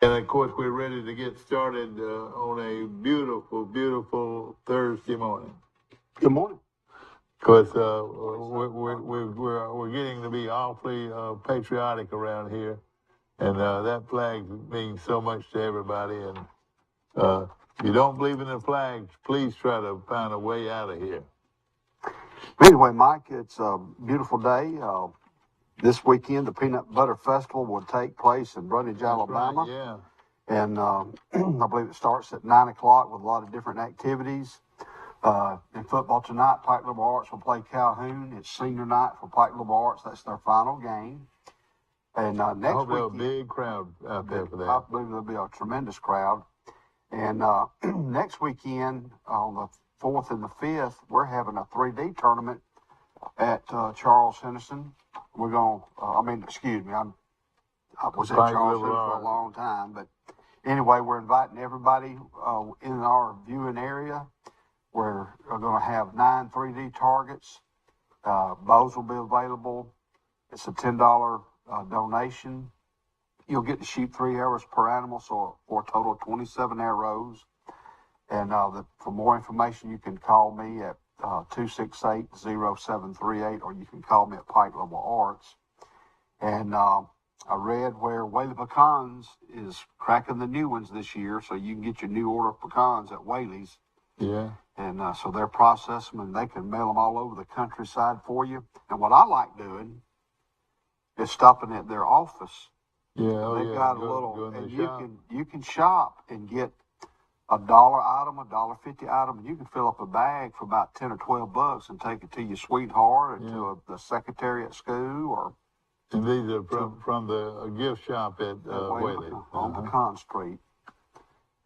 And of course, we're ready to get started on a beautiful, beautiful Thursday morning. Good morning. Because we're getting to be awfully patriotic around here, and that flag means so much to everybody. And if you don't believe in the flag, please try to find a way out of here. Anyway, Mike, it's a beautiful day. This weekend, the Peanut Butter Festival will take place in Brundage, Alabama. Right, yeah. And I believe it starts at 9 o'clock with a lot of different activities. In football tonight, Pike Liberal Arts will play Calhoun. It's senior night for Pike Liberal Arts. That's their final game. And next week, I hope there'll be a big crowd out there for that. I believe there'll be a tremendous crowd. And next weekend, on the 4th and the 5th, we're having a 3D tournament at Charles Henderson. We're going to, I was at Charles Henderson for a long time, but anyway, we're inviting everybody in our viewing area. We're going to have 9 3D targets. Bows will be available. It's a $10 donation. You'll get to shoot 3 arrows per animal, so for a total of 27 arrows. And for more information, you can call me at 268-0738, or you can call me at Pike Liberal Arts. And I read where Whaley Pecans is cracking the new ones this year, so you can get your new order of pecans at Whaley's. Yeah. And so they're processing them, and they can mail them all over the countryside for you. And what I like doing is stopping at their office. Yeah, they've got a little, and you can shop and get $1 item, $1.50 item, and you can fill up a bag for about $10 or $12 and take it to your sweetheart or to the secretary at school, or. And these are from the gift shop at Whaley on Pecan Street.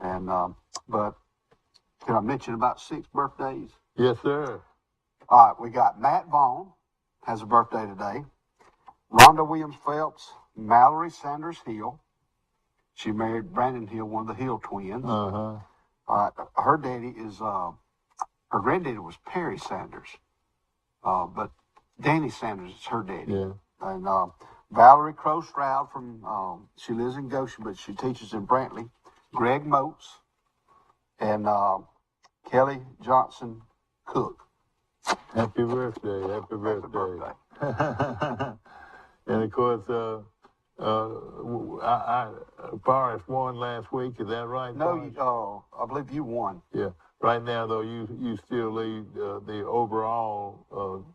And but can I mention about 6 birthdays? Yes, sir. All right, we got Matt Vaughn has a birthday today. Rhonda Williams Phelps, Mallory Sanders Hill. She married Brandon Hill, one of the Hill twins. Uh-huh. Her daddy is, her granddaddy was Perry Sanders. But Danny Sanders is her daddy. Yeah. And Valerie Crow Stroud she lives in Goshen, but she teaches in Brantley. Greg Moats and Kelly Johnson Cook. Happy birthday. Happy birthday. And of course, Forrest won last week. Is that right? No, I believe you won. Yeah. Right now, though, you still lead the overall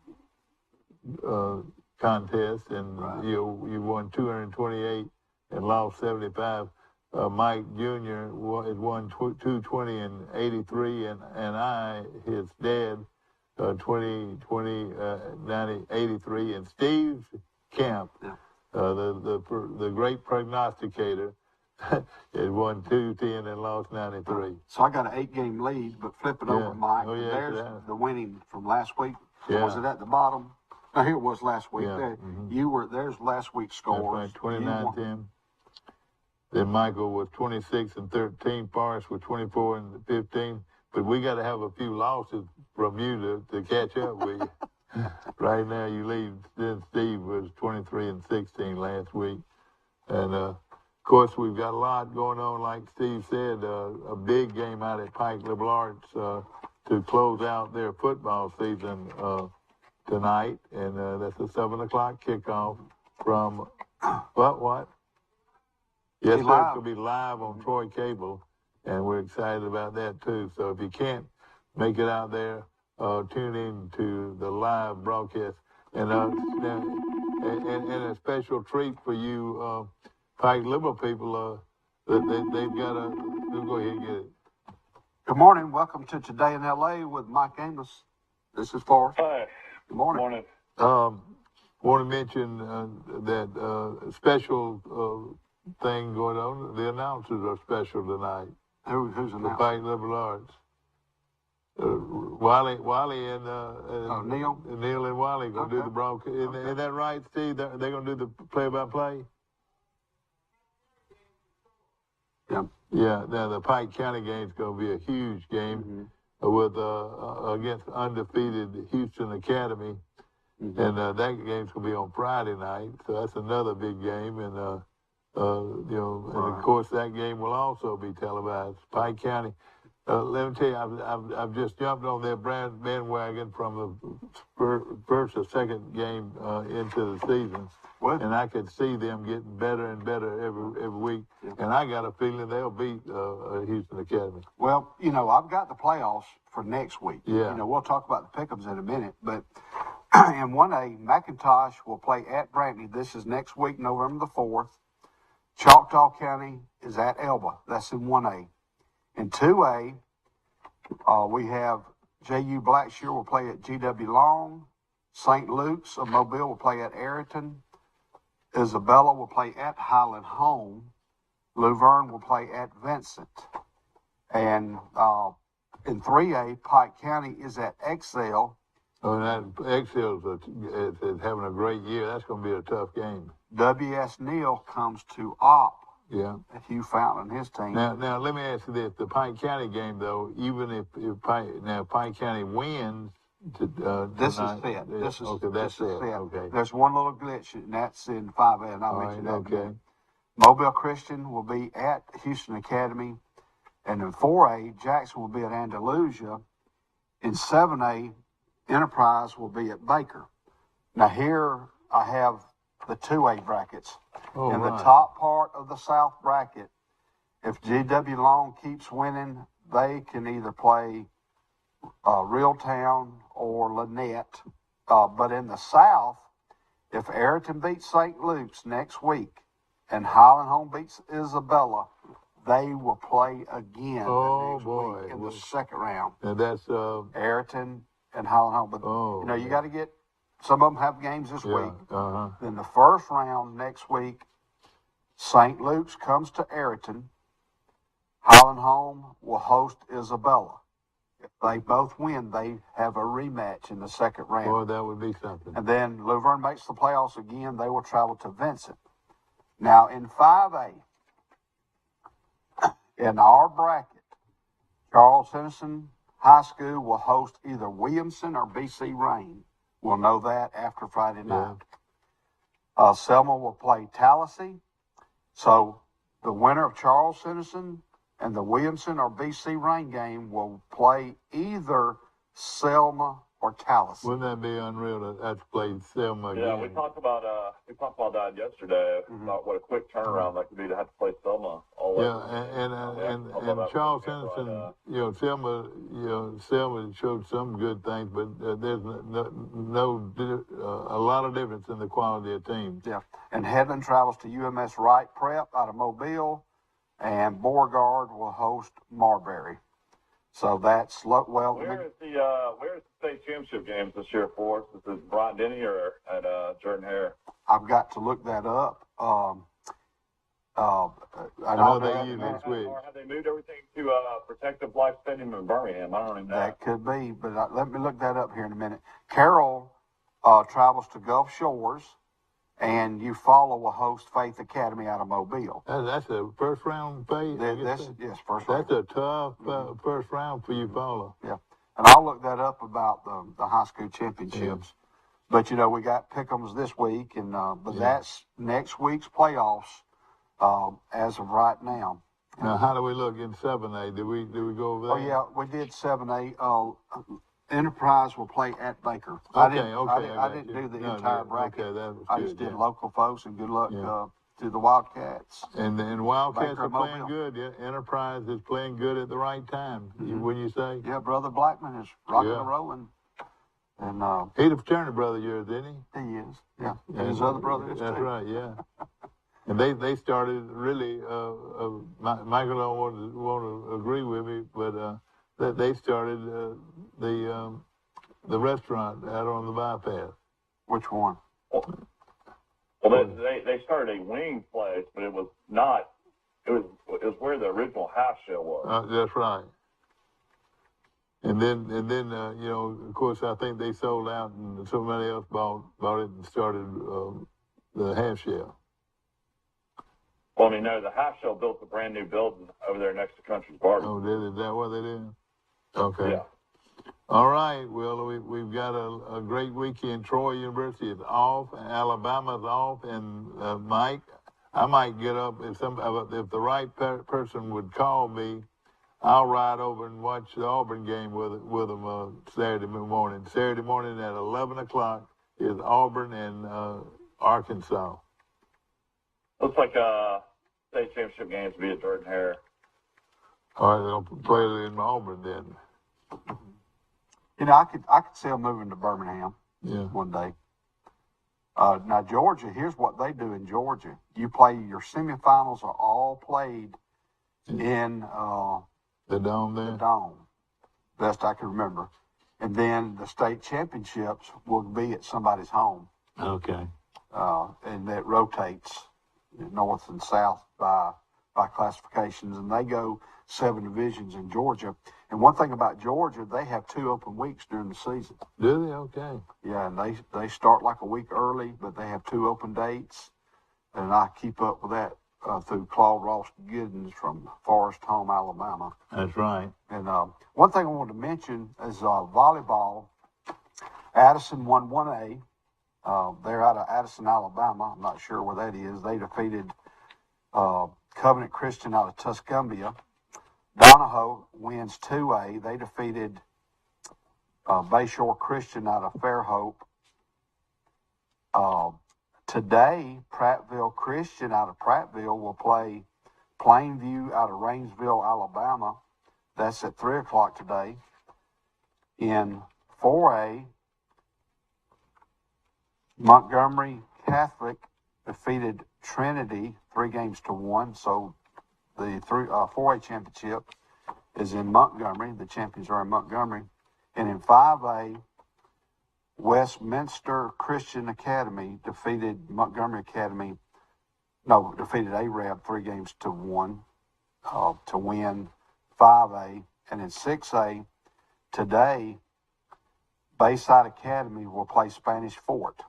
contest, and right. you won 228 and lost 75. Mike Jr. has won 220 and 83, and I, his dad, 20, 90, 83, and Steve Camp, the great prognosticator, had won 210 and lost 93. So I got an 8-game lead, but flip it over, Mike. Oh, yeah, there's the winning from last week. Yeah. Was it at the bottom? No, here it was last week. Yeah. There, there's last week's scores. That's right, 29-10. Then Michael was 26 and 13. Forrest was 24 and 15. But we got to have a few losses from you to catch up with you. Right now, you lead. Then Steve was 23 and 16 last week. And, of course, we've got a lot going on, like Steve said, a big game out at Pike Liberal Arts to close out their football season tonight. And that's a 7 o'clock kickoff from what? Yes, sir. It's going to be live on Troy Cable, and we're excited about that, too. So if you can't make it out there, tune in to the live broadcast. And a special treat for you Pike Liberal people, they've got go ahead and get it. Good morning. Welcome to Today in L.A. with Mike Amos. This is Forrest. Hi. Good morning. Morning. Want to mention that special thing going on. The announcers are special tonight. Who's announcing? The Pike Liberal Arts. Wiley and Neil and Wiley going to do the broadcast. Is that right, Steve? They're going to do the play-by-play? Yeah. Yeah. Now the Pike County game is going to be a huge game with against undefeated Houston Academy, and that game's going to be on Friday night. So that's another big game, and And of course that game will also be televised. Pike County. Let me tell you, I've just jumped on their bandwagon from the first or second game into the season, and I could see them getting better and better every week. Yeah. And I got a feeling they'll beat Houston Academy. Well, I've got the playoffs for next week. Yeah. We'll talk about the pick'ems in a minute, but in 1A, McIntosh will play at Brantley. This is next week, November the 4th. Choctaw County is at Elba. That's in 1A. In 2A, we have J.U. Blackshear will play at G.W. Long. St. Luke's of Mobile will play at Ayrton. Isabella will play at Highland Home. Luverne will play at Vincent. And in 3A, Pike County is at Excel. Oh, and that Excel is having a great year. That's going to be a tough game. W.S. Neal comes to Opp. Yeah. Hugh Fountain and his team. Now let me ask you this: the Pike County game, though, even if Pike County wins, this tonight, is it. This is okay. That's this it. is it. Okay. There's one little glitch, and that's in 5A, and I'll mention that. Okay. Mobile Christian will be at Houston Academy, and in 4A, Jackson will be at Andalusia. In 7A, Enterprise will be at Baker. Now here I have the 2A brackets. In the top part of the South bracket, if G.W. Long keeps winning, they can either play Reeltown or Lynette. But in the South, if Ayrton beats St. Luke's next week and Highland Home beats Isabella, they will play again next week in the second round. And that's Ayrton and Highland Home. But you got to get. Some of them have games this week. Then the first round next week, St. Luke's comes to Ayrton. Highland Home will host Isabella. If they both win, they have a rematch in the second round. Boy, that would be something. And then Luverne makes the playoffs again. They will travel to Vincent. Now, in 5A, in our bracket, Charles Henderson High School will host either Williamson or BC Rain. We'll know that after Friday night. Yeah. Selma will play Tallahassee. So the winner of Charles Henderson and the Williamson or BC Rain game will play either Selma or Tallahassee. Wouldn't that be unreal to have to play Selma again? Yeah, we talked about that yesterday. About what a quick turnaround that could be to have to play Selma all over. And Charles Henderson, Selma showed some good things, but there's a lot of difference in the quality of teams. Yeah, and Headland travels to UMS Wright Prep out of Mobile, and Beauregard will host Marbury. So that's where is the state championship games this year for us? Is it Bryant Denny or at Jordan Hare? I've got to look that up. I know they usually switch. Or have they moved everything to Protective Life Stadium in Birmingham? I don't even know. That could be, but let me look that up here in a minute. Carroll travels to Gulf Shores, and Eufaula will host Faith Academy out of Mobile. That's a first round phase. Yes, first round. That's a tough first round for Eufaula. Yeah, and I'll look that up about the high school championships. But we got pick'ems this week, and that's next week's playoffs as of right now. Now, how do we look in 7A? Did we go over there? Oh yeah, we did 7A. Enterprise will play at Baker. I didn't do the entire bracket. Okay, that was I good, just did local folks, and good luck to the Wildcats. And Wildcats Baker are playing good. Yeah, Enterprise is playing good at the right time. Wouldn't you say? Yeah, Brother Blackman is rocking and rolling. And he's a fraternity brother of yours, isn't he? He is. Yeah. And his other brother is That's too. right. Yeah. And they started really. Michael don't want to agree with me, but they started the restaurant out on the bypass. Which one? Well, they started a wing place, but it was not. It was where the original half shell was. That's right. And then of course, I think they sold out, and somebody else bought it and started the half shell. Well, the half shell built a brand new building over there next to Country's Garden. Oh, is that what they did? Okay. Yeah. All right. Well, we've got a great weekend. Troy University is off, Alabama's off, and Mike, I might get up if the right person would call me. I'll ride over and watch the Auburn game with them Saturday morning. Saturday morning at 11 o'clock is Auburn and Arkansas. Looks like state championship games will be at Jordan-Hare. All right, they'll play it in Auburn then. You know, I could see them moving to Birmingham one day. Now, Georgia, here's what they do in Georgia. You play, your semifinals are all played in the Dome there? The Dome, best I can remember. And then the state championships will be at somebody's home. Okay. And that rotates north and south by classifications. And they go 7 divisions in Georgia. And one thing about Georgia, they have 2 open weeks during the season. Do they? Okay. Yeah, and they start like a week early, but they have 2 open dates. And I keep up with that through Claude Ross Giddens from Forest Home, Alabama. That's right. And one thing I wanted to mention is volleyball. Addison won 1A. They're out of Addison, Alabama. I'm not sure where that is. They defeated Covenant Christian out of Tuscumbia. Donahoe wins 2A. They defeated Bayshore Christian out of Fairhope. Today, Prattville Christian out of Prattville will play Plainview out of Rainsville, Alabama. That's at 3 o'clock today. In 4A, Montgomery Catholic defeated Trinity 3-1. So the 4A championship is in Montgomery. The champions are in Montgomery. And in 5A, Westminster Christian Academy defeated Montgomery Academy. No, defeated ARAB 3-1 to win 5A. And in 6A, today, Bayside Academy will play Spanish Fort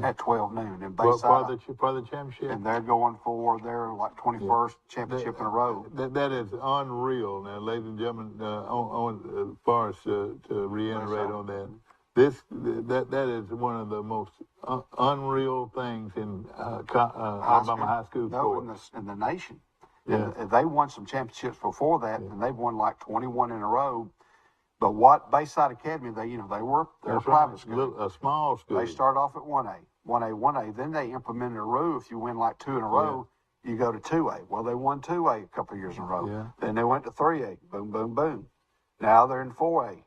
at 12 noon in Bayside. For the championship? And they're going for their 21st championship in a row. That is unreal. Now, ladies and gentlemen, as far as to reiterate on that, that is one of the most unreal things in Alabama high school sports. In the nation. Yeah. And they won some championships before that, and they've won 21 in a row. But what Bayside Academy, they're a private school. A small school. They start off at 1A. Then they implemented a rule. If you win 2 in a row, you go to 2A. Well, they won 2A a couple of years in a row. Yeah. Then they went to 3A. Boom, boom, boom. Now they're in 4A.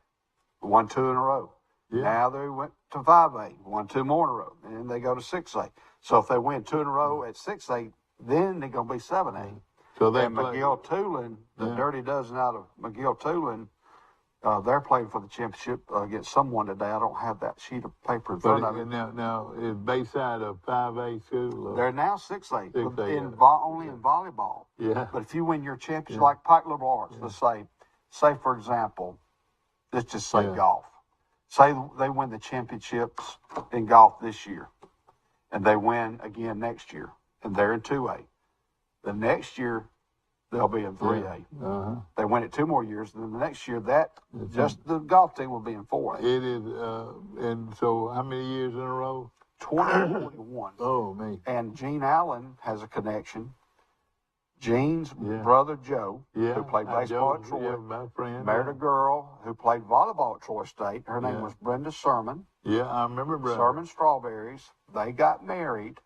Won 2 in a row. Yeah. Now they went to 5A. Won 2 more in a row. And then they go to 6A. So if they win 2 in a row at 6A, then they're going to be 7A. So they and McGill-Tulane, the Dirty Dozen out of McGill-Tulane, they're playing for the championship against someone today. I don't have that sheet of paper in front of me. Now, is Bayside a 5A school? They're now 6A, only in volleyball. Yeah. But if you win your championship, like Pike Liberal Arts, let's say for example, let's just say golf. Say they win the championships in golf this year, and they win again next year, and they're in 2A. The next year, they'll be in 3A. Uh-huh. They win it 2 more years, and then the next year, just the golf team will be in 4A. It is, and so how many years in a row? 21. Oh, man. And Gene Allen has a connection. Gene's brother, Joe, who played baseball at Troy, my friend, married a girl who played volleyball at Troy State. Her name was Brenda Sermon. Yeah, I remember Brenda. Sermon Strawberries. They got married.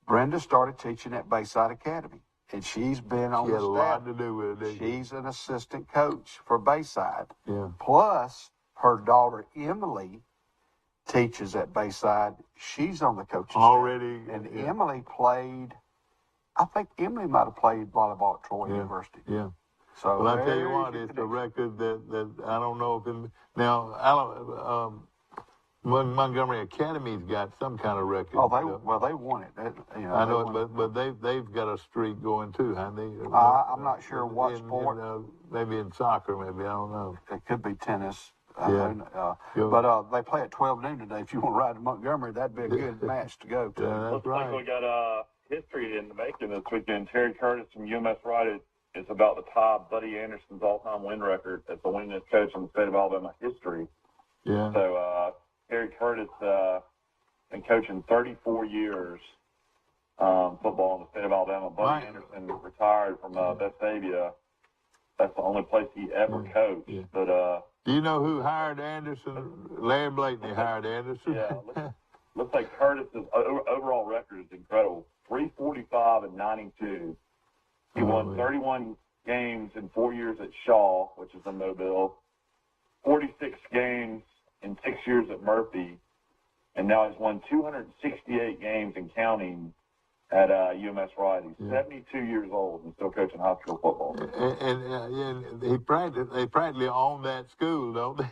Brenda started teaching at Bayside Academy, and she's been on the staff. She had a lot to do with it. She's an assistant coach for Bayside. Yeah. Plus, her daughter, Emily, teaches at Bayside. She's on the coaching staff. And Emily played, I think Emily might have played volleyball at Troy University. Yeah. So, well, I tell you what, it's a record that I don't know if now, Montgomery Academy's got some kind of record. Oh, they won it. I know it, but they've got a streak going too, haven't they? I'm not sure what sport. Maybe in soccer, maybe, I don't know. It could be tennis. But they play at 12 noon today. If you want to ride to Montgomery, that'd be a good match to go to. Yeah, looks like we got history in the making this weekend. Terry Curtis from UMS Wright is about to tie Buddy Anderson's all-time win record as the winningest coach in the state of Alabama history. Yeah. So Terry Curtis been coaching 34 years. football in the state of Alabama. Buddy Anderson retired from Vestavia. That's the only place he ever coached. Yeah. But do you know who hired Anderson? Larry Blakeney hired Anderson. Yeah, looks like Curtis's overall record is incredible. 345-92. He won 31 games in 4 years at Shaw, which is in Mobile. 46 games in 6 years at Murphy, and now he's won 268 games and counting at UMS Wright. He's 72 years old and still coaching high school football. And they practically own that school, don't they?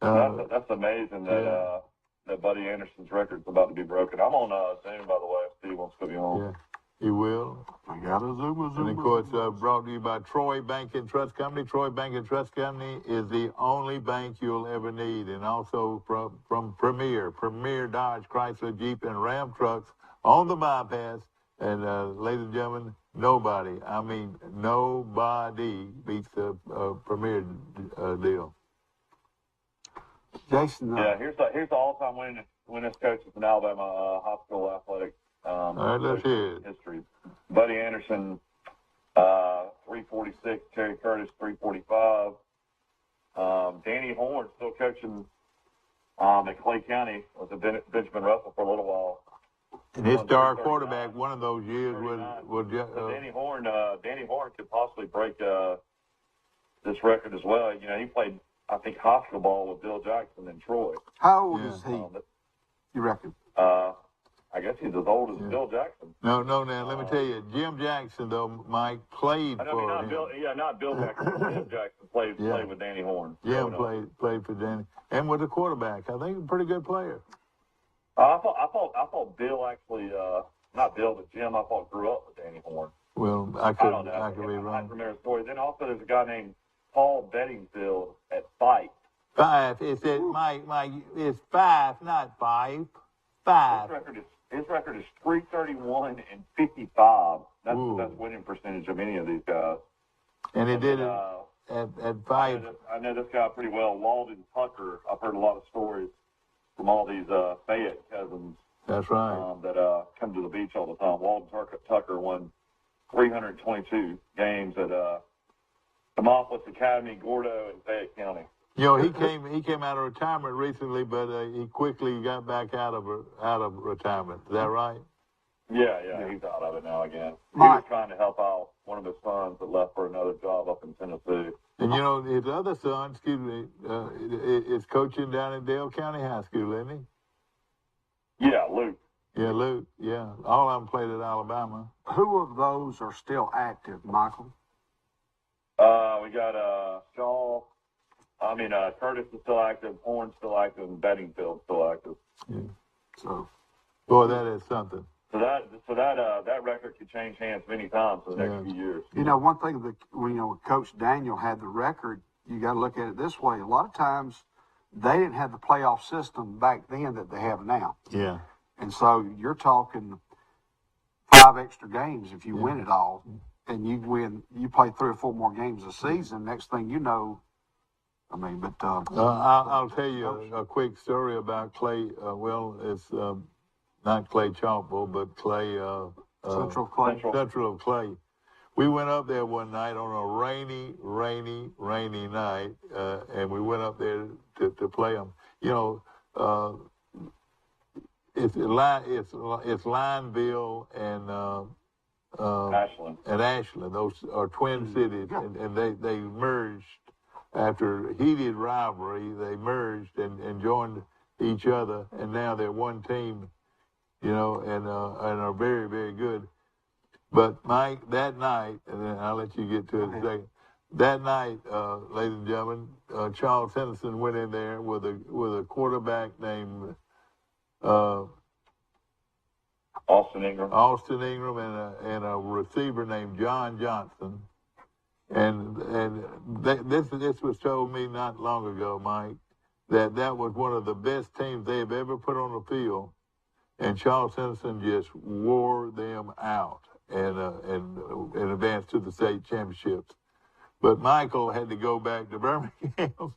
That's amazing that that Buddy Anderson's record's about to be broken. I'm on Zoom, by the way, if Steve wants to put me on. Yeah, he will. I got a Zoom. And, of course, brought to you by Troy Bank and Trust Company. Troy Bank and Trust Company is the only bank you'll ever need. And also from Premier Dodge, Chrysler, Jeep, and Ram trucks on the bypass. And, ladies and gentlemen, nobody beats the Premier deal. Jason. Yeah, here's the all-time winningest coaches in Alabama high school athletic all right, let's hear it. History. Buddy Anderson, 346. Terry Curtis, 345. Danny Horn still coaching at Clay County with Benjamin Russell for a little while. And his star quarterback, one of those years was Danny Horn could possibly break this record as well. You know, he played, I think, high school ball with Bill Jackson in Troy. How old is he? You reckon? I guess he's as old as Bill Jackson. No. Now let me tell you, Jim Jackson though, Mike played for him. Not Bill Jackson. Jim Jackson played with Danny Horn. Jim played for Danny, and with a quarterback. I think a pretty good player. I thought Bill actually, not Bill, but Jim. I thought grew up with Danny Horn. Well, I could be wrong. I remember the story. Then also there's a guy named Paul Bedingfield at Fife. Five. It said Mike. It's 5, not 5. 5. His record is 331-55. That's Ooh. the best winning percentage of any of these guys. And he did it at 5. I know this guy pretty well, Walden Tucker. I've heard a lot of stories from all these Fayette cousins. That's right. That come to the beach all the time. Walden Tucker won 322 games at Demopolis Academy, Gordo, and Fayette County. You know, he came out of retirement recently, but he quickly got back out of retirement. Is that right? Yeah, he's out of it now again. He was trying to help out one of his sons that left for another job up in Tennessee. And, you know, his other son, is coaching down at Dale County High School, isn't he? Yeah, Luke. Yeah, Luke. Yeah. All of them played at Alabama. Who of those are still active, Michael? We got Shaw. Curtis is still active, Horn's still active, and Bedingfield's still active. Yeah. So, boy, that is something. So that record could change hands many times for the next few years. You know, one thing that when Coach Daniel had the record, you got to look at it this way. A lot of times, they didn't have the playoff system back then that they have now. Yeah. And so you're talking 5 extra games if you win it all, and you play 3 or 4 more games a season. Next thing you know. I'll tell you a quick story about Clay. It's not Clay Chalkville, but Clay. Central Clay. Central of Clay. We went up there one night on a rainy night, and we went up there to play them. You know, it's Lineville and Ashland. Those are twin cities, and they merged. After heated rivalry, they merged and joined each other, and now they're one team, you know, and are very, very good. But Mike, that night, and then I'll let you get to it in a second. That night, ladies and gentlemen, Charles Henderson went in there with a quarterback named Austin Ingram, and a receiver named John Johnson. And this was told me not long ago, Mike, that was one of the best teams they have ever put on the field, and Charles Henderson just wore them out and advanced to the state championships. But Michael had to go back to Birmingham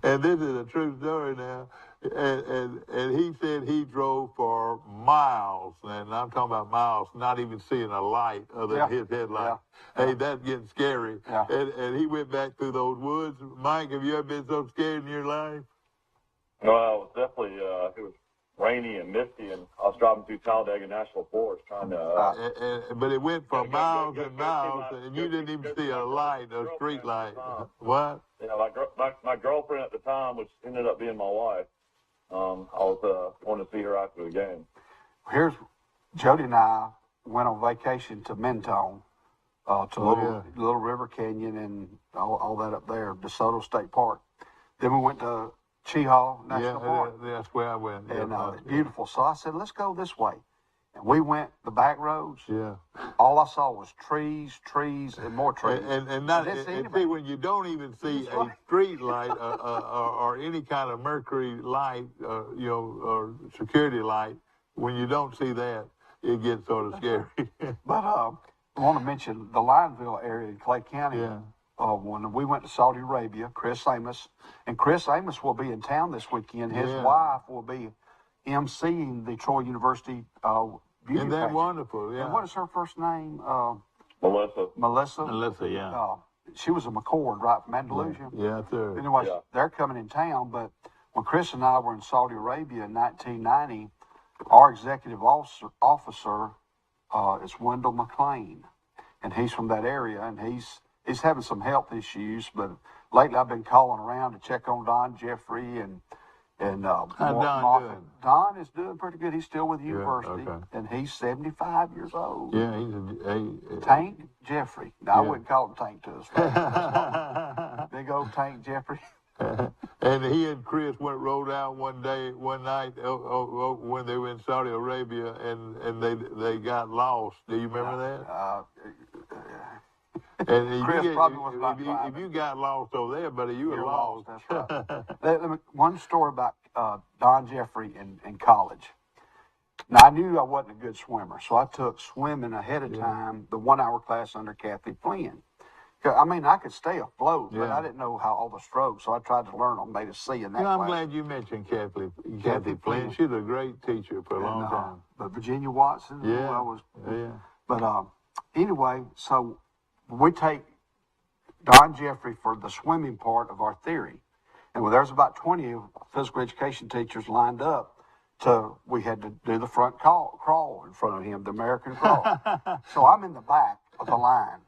And this is a true story now. And he said he drove for miles, and I'm talking about miles, not even seeing a light other than his headlight. Yeah. Hey, that's getting scary. Yeah. And he went back through those woods. Mike, have you ever been so scared in your life? Well, it was definitely, it was rainy and misty, and I was driving through Talladega National Forest trying to... But it went for miles go and miles, and you didn't even see a light, a street light. What? Yeah, my girlfriend at the time, which ended up being my wife, I was wanting to see her after the game. Here's Jody and I went on vacation to Mentone, to Little River Canyon and all that up there, DeSoto State Park. Then we went to Cheehaw National Park. That's where I went. And it's beautiful. So I said, let's go this way. And we went the back roads. Yeah. All I saw was trees, and more trees. And see, when you don't even see a street light or any kind of mercury light, or security light, when you don't see that, it gets sort of scary. But I want to mention the Lineville area in Clay County. Yeah. When we went to Saudi Arabia, Chris Amos will be in town this weekend. His wife will be emceeing the Troy University beauty Isn't that pageant. wonderful? Yeah. And what is her first name? Melissa. Melissa, yeah. She was a McCord, right, from Andalusia. Yeah, sure. Anyway, they're coming in town, but when Chris and I were in Saudi Arabia in 1990, our executive officer is Wendell McLean, and he's from that area, and he's having some health issues, but lately I've been calling around to check on Don Jeffrey and Don doing? Don is doing pretty good. He's still with the university, okay. and he's 75 years old. Yeah, he's Tank Jeffrey. Now, I wouldn't call him Tank to us. Big old Tank Jeffrey. And he and Chris rode out one night when they were in Saudi Arabia, and they got lost. Do you remember that? And Chris probably was about if you got lost over there, buddy, you were lost. That's right. One story about Don Jeffrey in college. Now, I knew I wasn't a good swimmer, so I took swimming ahead of time, the 1 hour class under Kathy Flynn. I mean, I could stay afloat, but I didn't know how all the strokes, so I tried to learn on Beta C in that class. I'm glad you mentioned Kathy Flynn. She's a great teacher for a long time. But Virginia Watson, But anyway, so we take Don Jeffrey for the swimming part of our theory. And there's about 20 physical education teachers lined up we had to do the front crawl in front of him, the American crawl. So I'm in the back of the line.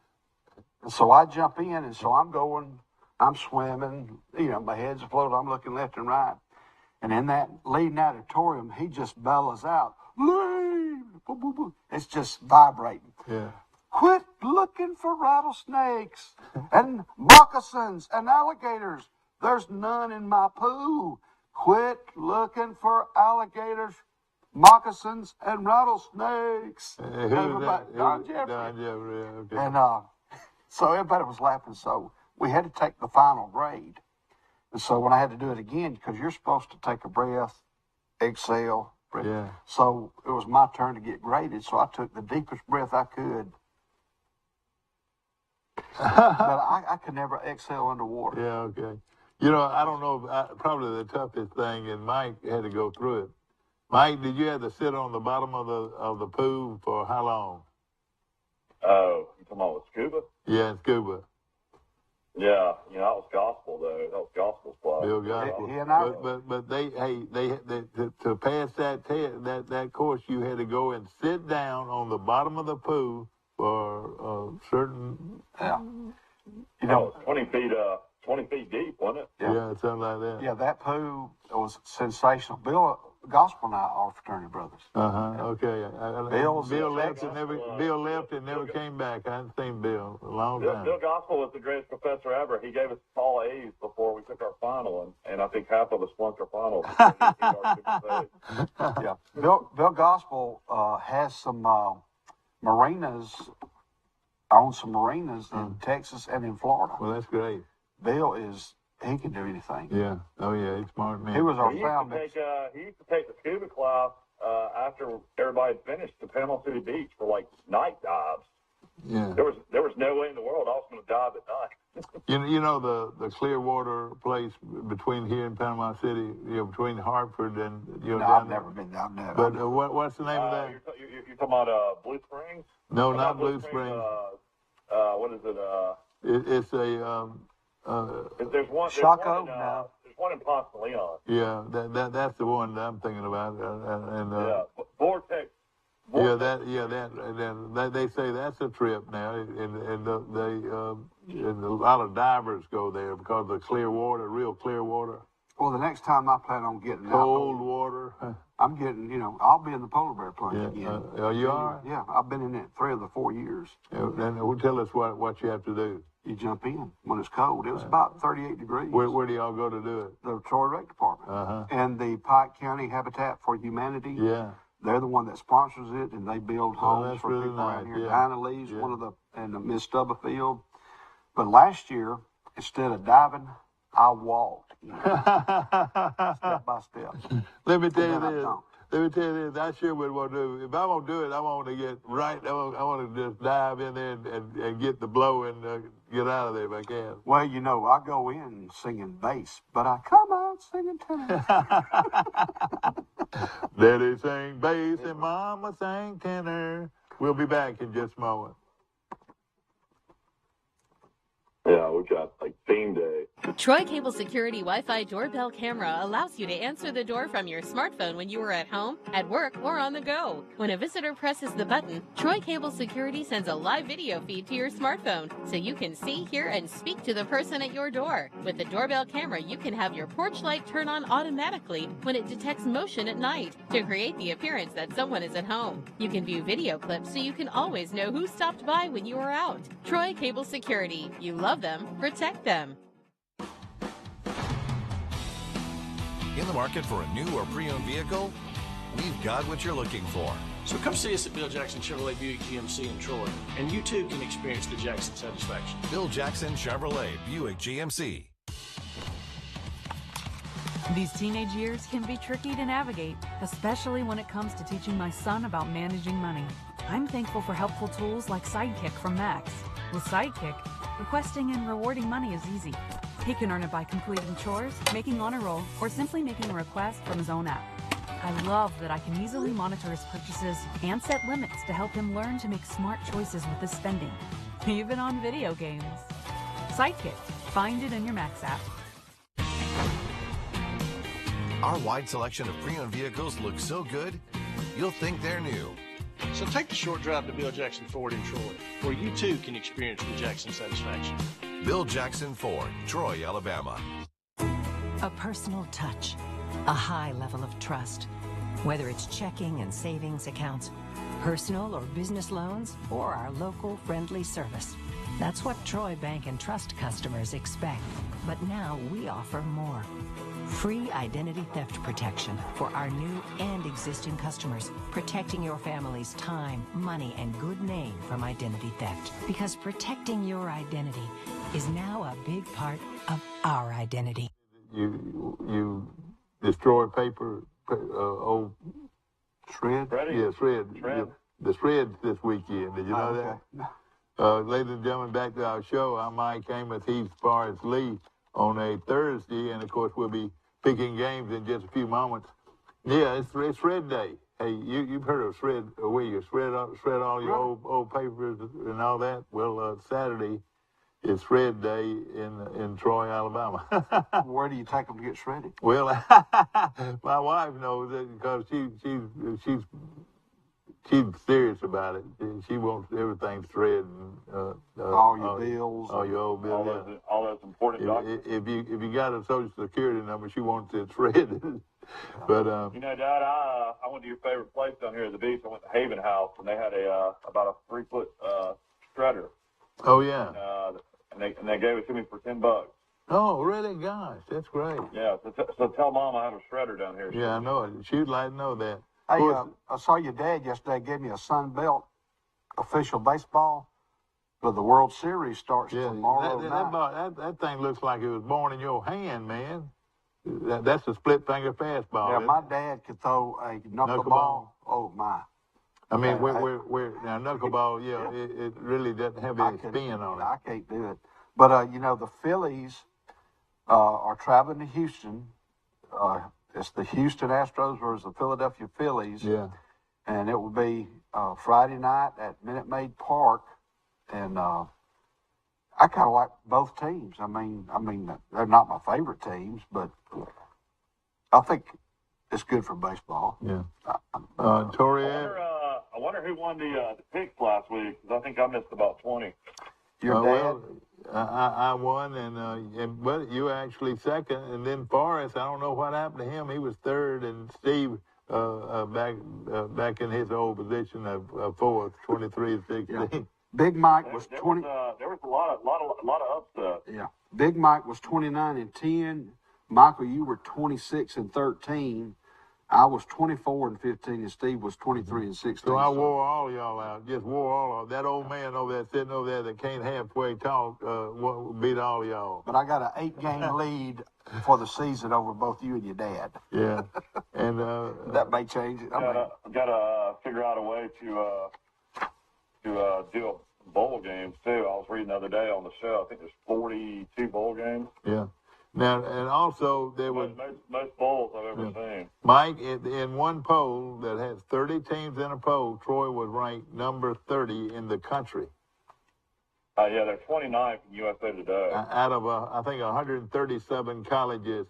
And so I jump in, and so I'm swimming, my head's afloat, I'm looking left and right. And in that leading auditorium, he just bellows out, "Leave!" Boom, boom, boom. It's just vibrating. Yeah. Quit looking for rattlesnakes and moccasins and alligators. There's none in my pool. Quit looking for alligators, moccasins, and rattlesnakes. Don Jeffrey. Don Jeffrey, okay. And so everybody was laughing. So we had to take the final grade. And so when I had to do it again, because you're supposed to take a breath, exhale, breath. Yeah. So it was my turn to get graded. So I took the deepest breath I could. But I could never exhale underwater. Yeah, okay. I don't know, probably the toughest thing, and Mike had to go through it. Mike, did you have to sit on the bottom of the pool for how long? Oh, you talking about with scuba? Yeah, scuba. Yeah, that was gospel though. That was gospel stuff. Bill Gospel. He and I, but they to pass that test, that course, you had to go and sit down on the bottom of the pool for a certain. Yeah. 20 feet deep, wasn't it? Yeah, something like that. Yeah, that pool was sensational. Bill Gospel and I are fraternity brothers. Okay. Bill left and never came back. I hadn't seen Bill in a long time. Bill Gospel was the greatest professor ever. He gave us all A's before we took our final, and I think half of us flunked our final. Yeah, Bill Gospel has some marinas, owns some marinas in Texas and in Florida. Well, that's great. Bill he can do anything. Yeah. Oh, yeah. He's smart man. He was our he founder. He used to take the scuba class after everybody had finished to Panama City Beach for like night dives. Yeah. There was no way in the world I was going to dive at night. You know the Clearwater place between here and Panama City, between Hartford and No, down I've there. never been down there. But what's the name of that? You're talking about Blue Springs? No, not Blue Springs. What is it? It's a There's one. Chaco? There's one in Ponce de Leon. yeah. That's the one that I'm thinking about. Vortex. That they say that's a trip now, and a lot of divers go there because of clear water, real clear water. Well, the next time I plan on getting Cold water. I'm getting, I'll be in the polar bear plunge again. You are? Yeah, I've been in it 3 of the 4 years. Then tell us what you have to do. You jump in when it's cold. It was about 38 degrees. Where do y'all go to do it? The Troy Rec Department and the Pike County Habitat for Humanity. Yeah. They're the one that sponsors it, and they build homes for really people around nice. here. Yeah. Dinah Lee's one of and Miss Stubblefield. But last year, instead of diving, I walked step by step. Let me tell you this. I sure would want to do. If I won't do it, I want to get right. I want to just dive in there and get the blow and get out of there if I can. Well, I go in singing bass, but I come out singing tenor. Daddy sang bass and Mama sang tenor. We'll be back in just a moment. Yeah, we got like theme day. Troy Cable Security Wi-Fi doorbell camera allows you to answer the door from your smartphone when you are at home, at work, or on the go. When a visitor presses the button, Troy Cable Security sends a live video feed to your smartphone so you can see, hear, and speak to the person at your door. With the doorbell camera, you can have your porch light turn on automatically when it detects motion at night to create the appearance that someone is at home. You can view video clips so you can always know who stopped by when you are out. Troy Cable Security. You love them, protect them. In the market for a new or pre-owned vehicle? We've got what you're looking for. So come see us at Bill Jackson Chevrolet Buick GMC in Troy, and you too can experience the Jackson satisfaction. Bill Jackson Chevrolet Buick GMC. These teenage years can be tricky to navigate, especially when it comes to teaching my son about managing money. I'm thankful for helpful tools like Sidekick from Max. With Sidekick, requesting and rewarding money is easy. He can earn it by completing chores, making honor roll, or simply making a request from his own app. I love that I can easily monitor his purchases and set limits to help him learn to make smart choices with his spending, even on video games. Sidekick. Find it in your Max app. Our wide selection of pre-owned vehicles looks so good, you'll think they're new. So take the short drive to Bill Jackson Ford in Troy, where you too can experience the Jackson satisfaction. Bill Jackson Ford, Troy, Alabama. A personal touch, a high level of trust. Whether it's checking and savings accounts, personal or business loans, or our local friendly service. That's what Troy Bank and Trust customers expect. But now we offer more. Free identity theft protection for our new and existing customers, protecting your family's time, money, and good name from identity theft. Because protecting your identity is now a big part of our identity. You destroy paper, old Shred? Yeah, shred. The shred this weekend. Did you know that? Ladies and gentlemen, back to our show. I'm Mike Amos. He's Forrest Lee on a Thursday, and of course we'll be picking games in just a few moments. Yeah, it's shred day. Hey, you've heard of shred? Where you shred all your old papers and all that. Well, Saturday is shred day in Troy, Alabama. Where do you take them to get shredded? Well, my wife knows it because she's serious about it. She wants everything shredded. All your bills. All your old bills. All those important documents. If you got a Social Security number, she wants it shredded. But Dad, I went to your favorite place down here at the beach. I went to Haven House, and they had about a 3-foot shredder. Oh yeah. And they gave it to me for $10. Oh really? Gosh, that's great. Yeah. So tell Mom I have a shredder down here. Yeah, I know it. She'd like to know that. Hey, I saw your dad yesterday gave me a Sun Belt official baseball, but the World Series starts tomorrow night. That thing looks like it was born in your hand, man. That's a split finger fastball. Yeah, my dad could throw a knuckleball. Oh my! I mean, now knuckleball, it really doesn't have any spin on it. I can't do it. But, you know, the Phillies are traveling to Houston. It's the Houston Astros versus the Philadelphia Phillies. Yeah. And it will be Friday night at Minute Maid Park. And I kind of like both teams. I mean, they're not my favorite teams, but I think it's good for baseball. Yeah. Toriel. I wonder who won the picks last week, because I think I missed about 20. Your dad? Well, I won, and but you were actually second, and then Forrest, I don't know what happened to him. He was third, and Steve back in his old position of fourth, 23-16. Yeah. Big Mike was 20. There was a lot of upset. Yeah. Big Mike was 29-10. Michael, you were 26-13. I was 24-15, and Steve was 23-16. So I wore all y'all out. Just wore all of that old man over there sitting over there that can't halfway talk. Beat all y'all. But I got an 8-game lead for the season over both you and your dad. Yeah, and that may change it. Gotta figure out a way to do bowl games too. I was reading the other day on the show. I think there's 42 bowl games. Yeah. Now, and also there was most bowls I've ever seen. Mike, in one poll that has 30 teams in a poll, Troy was ranked number 30 in the country. Yeah, they're 29th in USA Today. Out of I think 137 colleges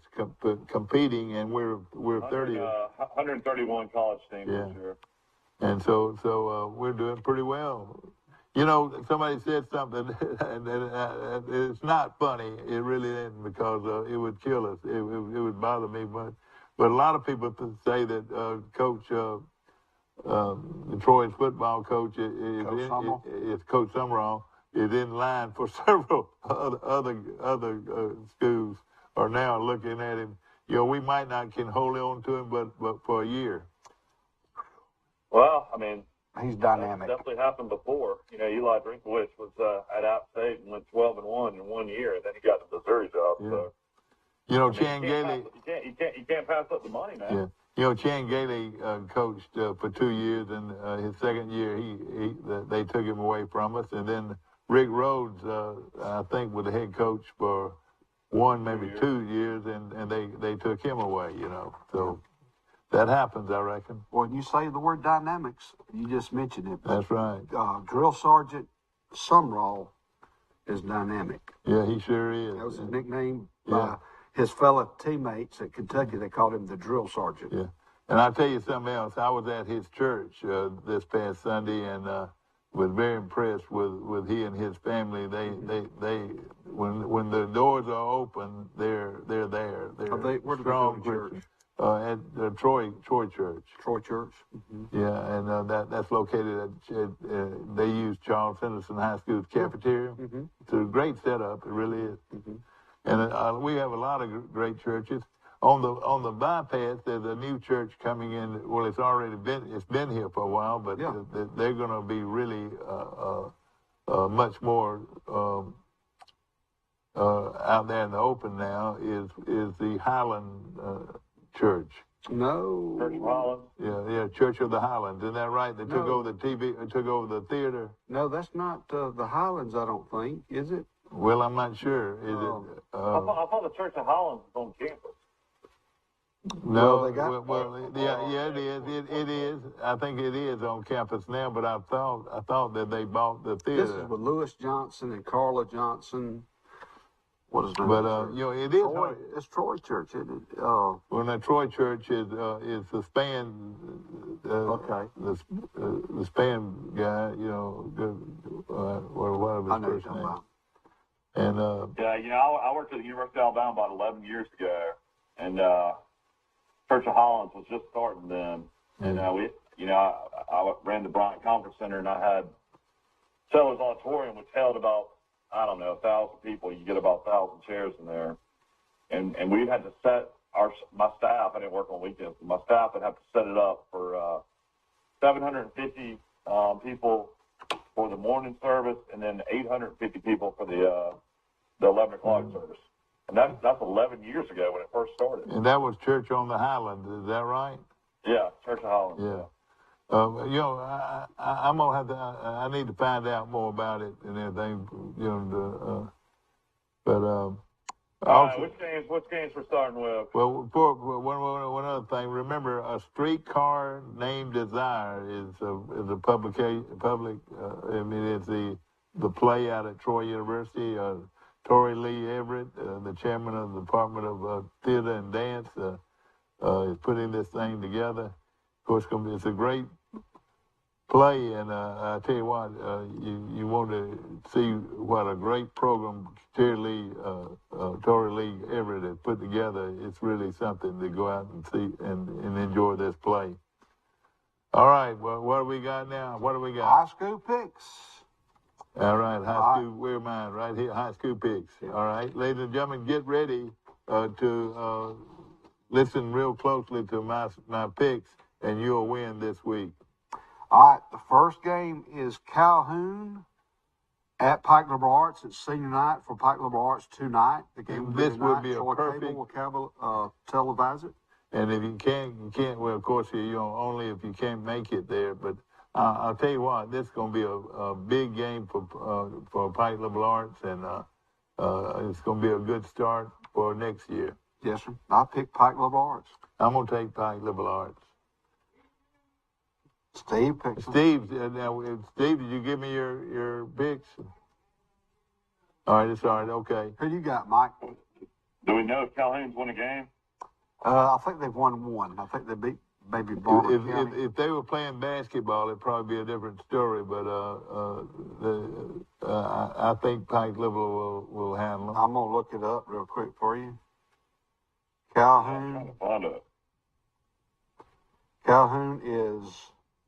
competing, and we're 30. 131 college teams this year. And so we're doing pretty well. You know, somebody said something, and it's not funny. It really isn't, because it would kill us. It would bother me much. But a lot of people say that Coach, Troy's football coach is Coach Summerall, is in line for several other schools are now looking at him. You know, we might not can hold on to him, but for a year. Well, I mean, he's dynamic. That's definitely happened before. You know, Eli Drinkowitz was at App State and went 12-1 in 1 year, and then he got the Missouri job. Yeah. So, you know, Chan Gailey. You can't pass up the money, man. Yeah. You know, Chan Gailey coached for 2 years, and his second year, they took him away from us. And then Rick Rhodes, I think, was the head coach for 1, maybe 2 years, and they took him away. You know, so. That happens, I reckon. When you say the word dynamics, you just mentioned it. That's right. Drill Sergeant Sumrall is dynamic. Yeah, he sure is. That was his nickname by his fellow teammates at Kentucky. They called him the Drill Sergeant. Yeah. And I'll tell you something else. I was at his church this past Sunday, and was very impressed with he and his family. They when the doors are open, they're there. They're strong Christians. At the Troy Church. Troy Church. Mm-hmm. Yeah, and that's located at they use Charles Henderson High School's cafeteria. Mm-hmm. It's a great setup. It really is. Mm-hmm. And we have a lot of great churches. On the bypass, there's a new church coming in. Well, it's been here for a while, but they're going to be really much more out there in the open now. Is the Highland Church. No. Church of Highlands. Yeah, Church of the Highlands. Isn't that right? They took over the TV, took over the theater. No, that's not the Highlands, I don't think. Is it? Well, I'm not sure. Is it? I thought the Church of Highlands was on campus. No, they got it is. It is. I think it is on campus now, but I thought that they bought the theater. This is with Lewis Johnson and Carla Johnson. What is that? But you know, it is. Troy, it's Troy Church, isn't it? Well, the Troy Church is the span. Okay. The span guy, you know, whatever his first name. And yeah, you know, I worked at the University of Alabama about 11 years ago, and Church of Highlands was just starting then. And I ran the Bryant Conference Center, and I had Sellers Auditorium, which held about, I don't know, 1,000 people. You get about 1,000 chairs in there. And we had to set my staff, I didn't work on weekends, but my staff would have to set it up for 750 people for the morning service, and then 850 people for the 11 o'clock service. And that's 11 years ago when it first started. And that was Church on the Highlands, is that right? Yeah, Church of Highlands. Yeah. You know, I'm gonna have to. I need to find out more about it and everything. You know, But All also, right, which games we're starting with? well, one other thing. Remember, a streetcar named Desire is a publication. I mean, it's the play out at Troy University. Torrey Lee Everett, the chairman of the Department of Theater and Dance, is putting this thing together. Of course, it's a great play, and I tell you what, you want to see what a great program Torrey Lee Everett has put together. It's really something to go out and see and enjoy this play. All right, well, what do we got now? What do we got? High school picks. All right, high school, where mine? Right here, high school picks. All right, ladies and gentlemen, get ready to listen real closely to my picks, and you'll win this week. All right, the first game is Calhoun at Pike Liberal Arts. It's senior night for Pike Liberal Arts tonight. The game This would be a Troy perfect. Cable will televise it. And if you can't. Well, of course, only if you can't make it there. But I'll tell you what, this is going to be a big game for Pike Liberal Arts, and it's going to be a good start for next year. Yes, sir. I picked Pike Liberal Arts. I'm going to take Pike Liberal Arts. Steve picks them. Steve, did you give me your picks? All right, it's all right. Okay. Who you got, Mike? Do we know if Calhoun's won a game? I think they've won one. I think they beat maybe Barber County. If they were playing basketball, it'd probably be a different story. But I think Pike Liberal will handle them. I'm gonna look it up real quick for you. I'm trying to find it. Calhoun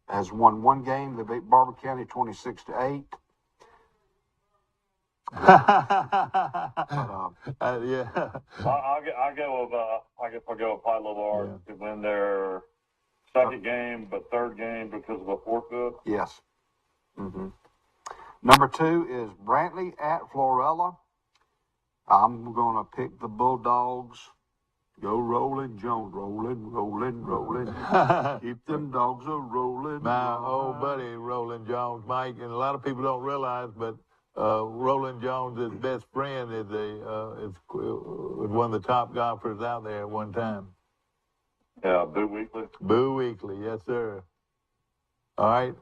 has won one game. They beat Barber County 26-8. Yeah. I guess I'll go with Pike Liberal Arts to win their second game, but third game because of a forfeit. Yes. Mm-hmm. Number 2 is Brantley at Florella. I'm gonna pick the Bulldogs. Go Rolling Jones, rolling, rolling, rolling. Keep them dogs a rolling. My old buddy Roland Jones, Mike, and a lot of people don't realize, but Roland Jones' his best friend is one of the top golfers out there at one time. Yeah, Boo Weekly. Boo Weekly, yes, sir. All right,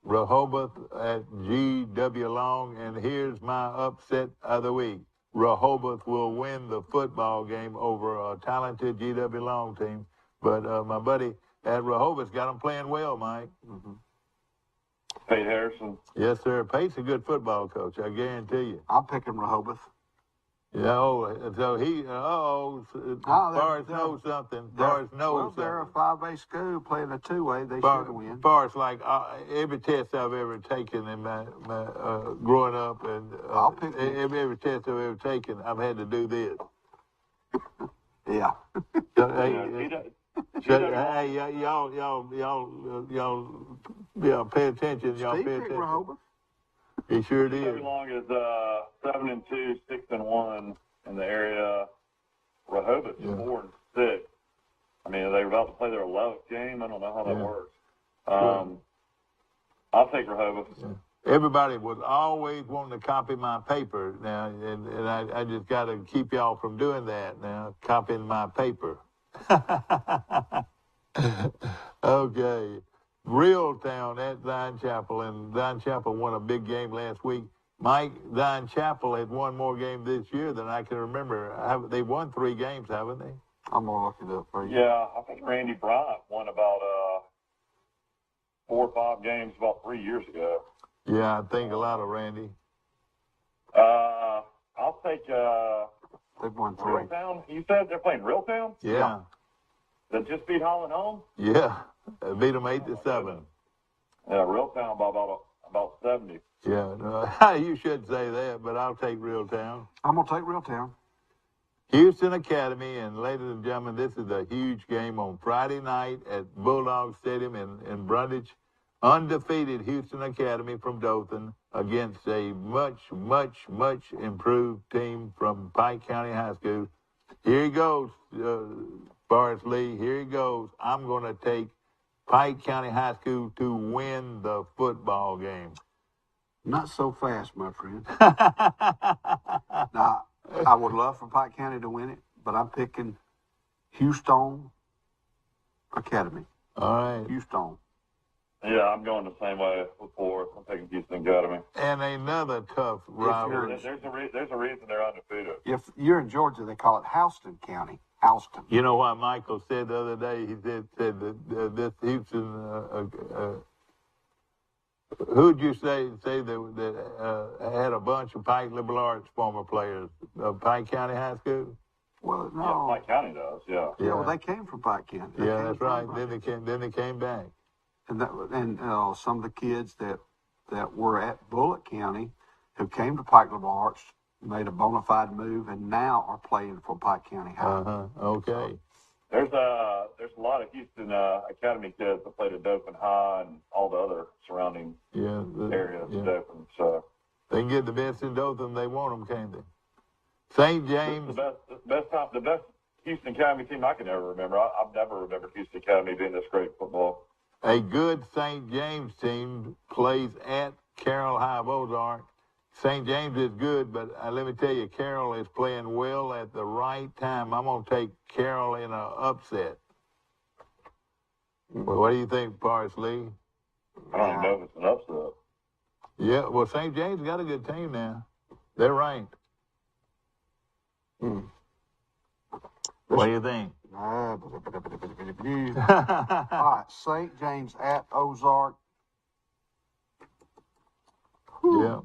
Rehoboth at G.W. Long, and here's my upset of the week. Rehoboth will win the football game over a talented G.W. Long team, but my buddy at Rehoboth's got them playing well, Mike. Mm-hmm. Pete Harrison. Yes, sir. Pate's a good football coach, I guarantee you. I'm picking Rehoboth. Yeah, so he, Forrest knows something. Forrest knows they're a something. 5A school playing a 2A. They should win. Forrest, like every test I've ever taken in my growing up, and I'll pick every test I've ever taken, I've had to do this. Yeah. So, hey, y'all pay attention. Y'all Steve pay picked attention. Rehoboth. He sure did. G.W. Long is 7-2, 6-1 in the area. Rehoboth 4-6. I mean, they're about to play their 11th game. I don't know how that works. I'll take Rehoboth. Yeah. Everybody was always wanting to copy my paper now, and I just got to keep y'all from doing that now, copying my paper. Okay. Reeltown at Zion Chapel, and Zion Chapel won a big game last week. Mike, Zion Chapel had one more game this year than I can remember. They've won 3 games, haven't they? I'm going to look it up for you. Yeah, I think Randy Bryant won about 4 or 5 games about 3 years ago. Yeah, I think a lot of Randy. I'll take They've won 3. Reeltown. You said they're playing Reeltown? Yeah. That just beat Holland Home? Yeah. Beat them 8-7. Yeah, Reeltown by about 70. Yeah, you should say that, but I'll take Reeltown. I'm going to take Reeltown. Houston Academy, and ladies and gentlemen, this is a huge game on Friday night at Bulldog Stadium in Brundage. Undefeated Houston Academy from Dothan against a much, much, much improved team from Pike County High School. Here he goes, Forrest Lee. Here he goes. I'm going to take Pike County High School to win the football game. Not so fast, my friend. Now, I would love for Pike County to win it, but I'm picking Houston Academy. All right. Houston. Yeah, I'm going the same way before. I'm taking Houston Academy. And another tough rivalry. There's a reason they're undefeated. If you're in Georgia, they call it Houston County. Houston. You know what Michael said the other day? He said that this Houston. Who'd you say that had a bunch of Pike Liberal Arts former players of Pike County High School? Well, no. Yeah, Pike County does. Yeah. Yeah, well, they came from Pike County. Yeah, that's right. Then they came back. And some of the kids that were at Bullitt County who came to Pike Liberal Arts made a bona fide move and now are playing for Pike County High. Okay. There's a lot of Houston Academy kids that played at Dothan High and all the other surrounding areas of Dothan. So they can get the best in Dothan. They want them, can't they? St. James. The best Houston Academy team I can ever remember. I've never remembered Houston Academy being this great football. A good St. James team plays at Carroll High of Ozark. St. James is good, but let me tell you, Carroll is playing well at the right time. I'm going to take Carroll in an upset. Well, what do you think, Paris Lee? I don't even know if it's an upset. Yeah, well, St. James got a good team now. They're ranked. What do you think? All right, St. James at Ozark. Yeah.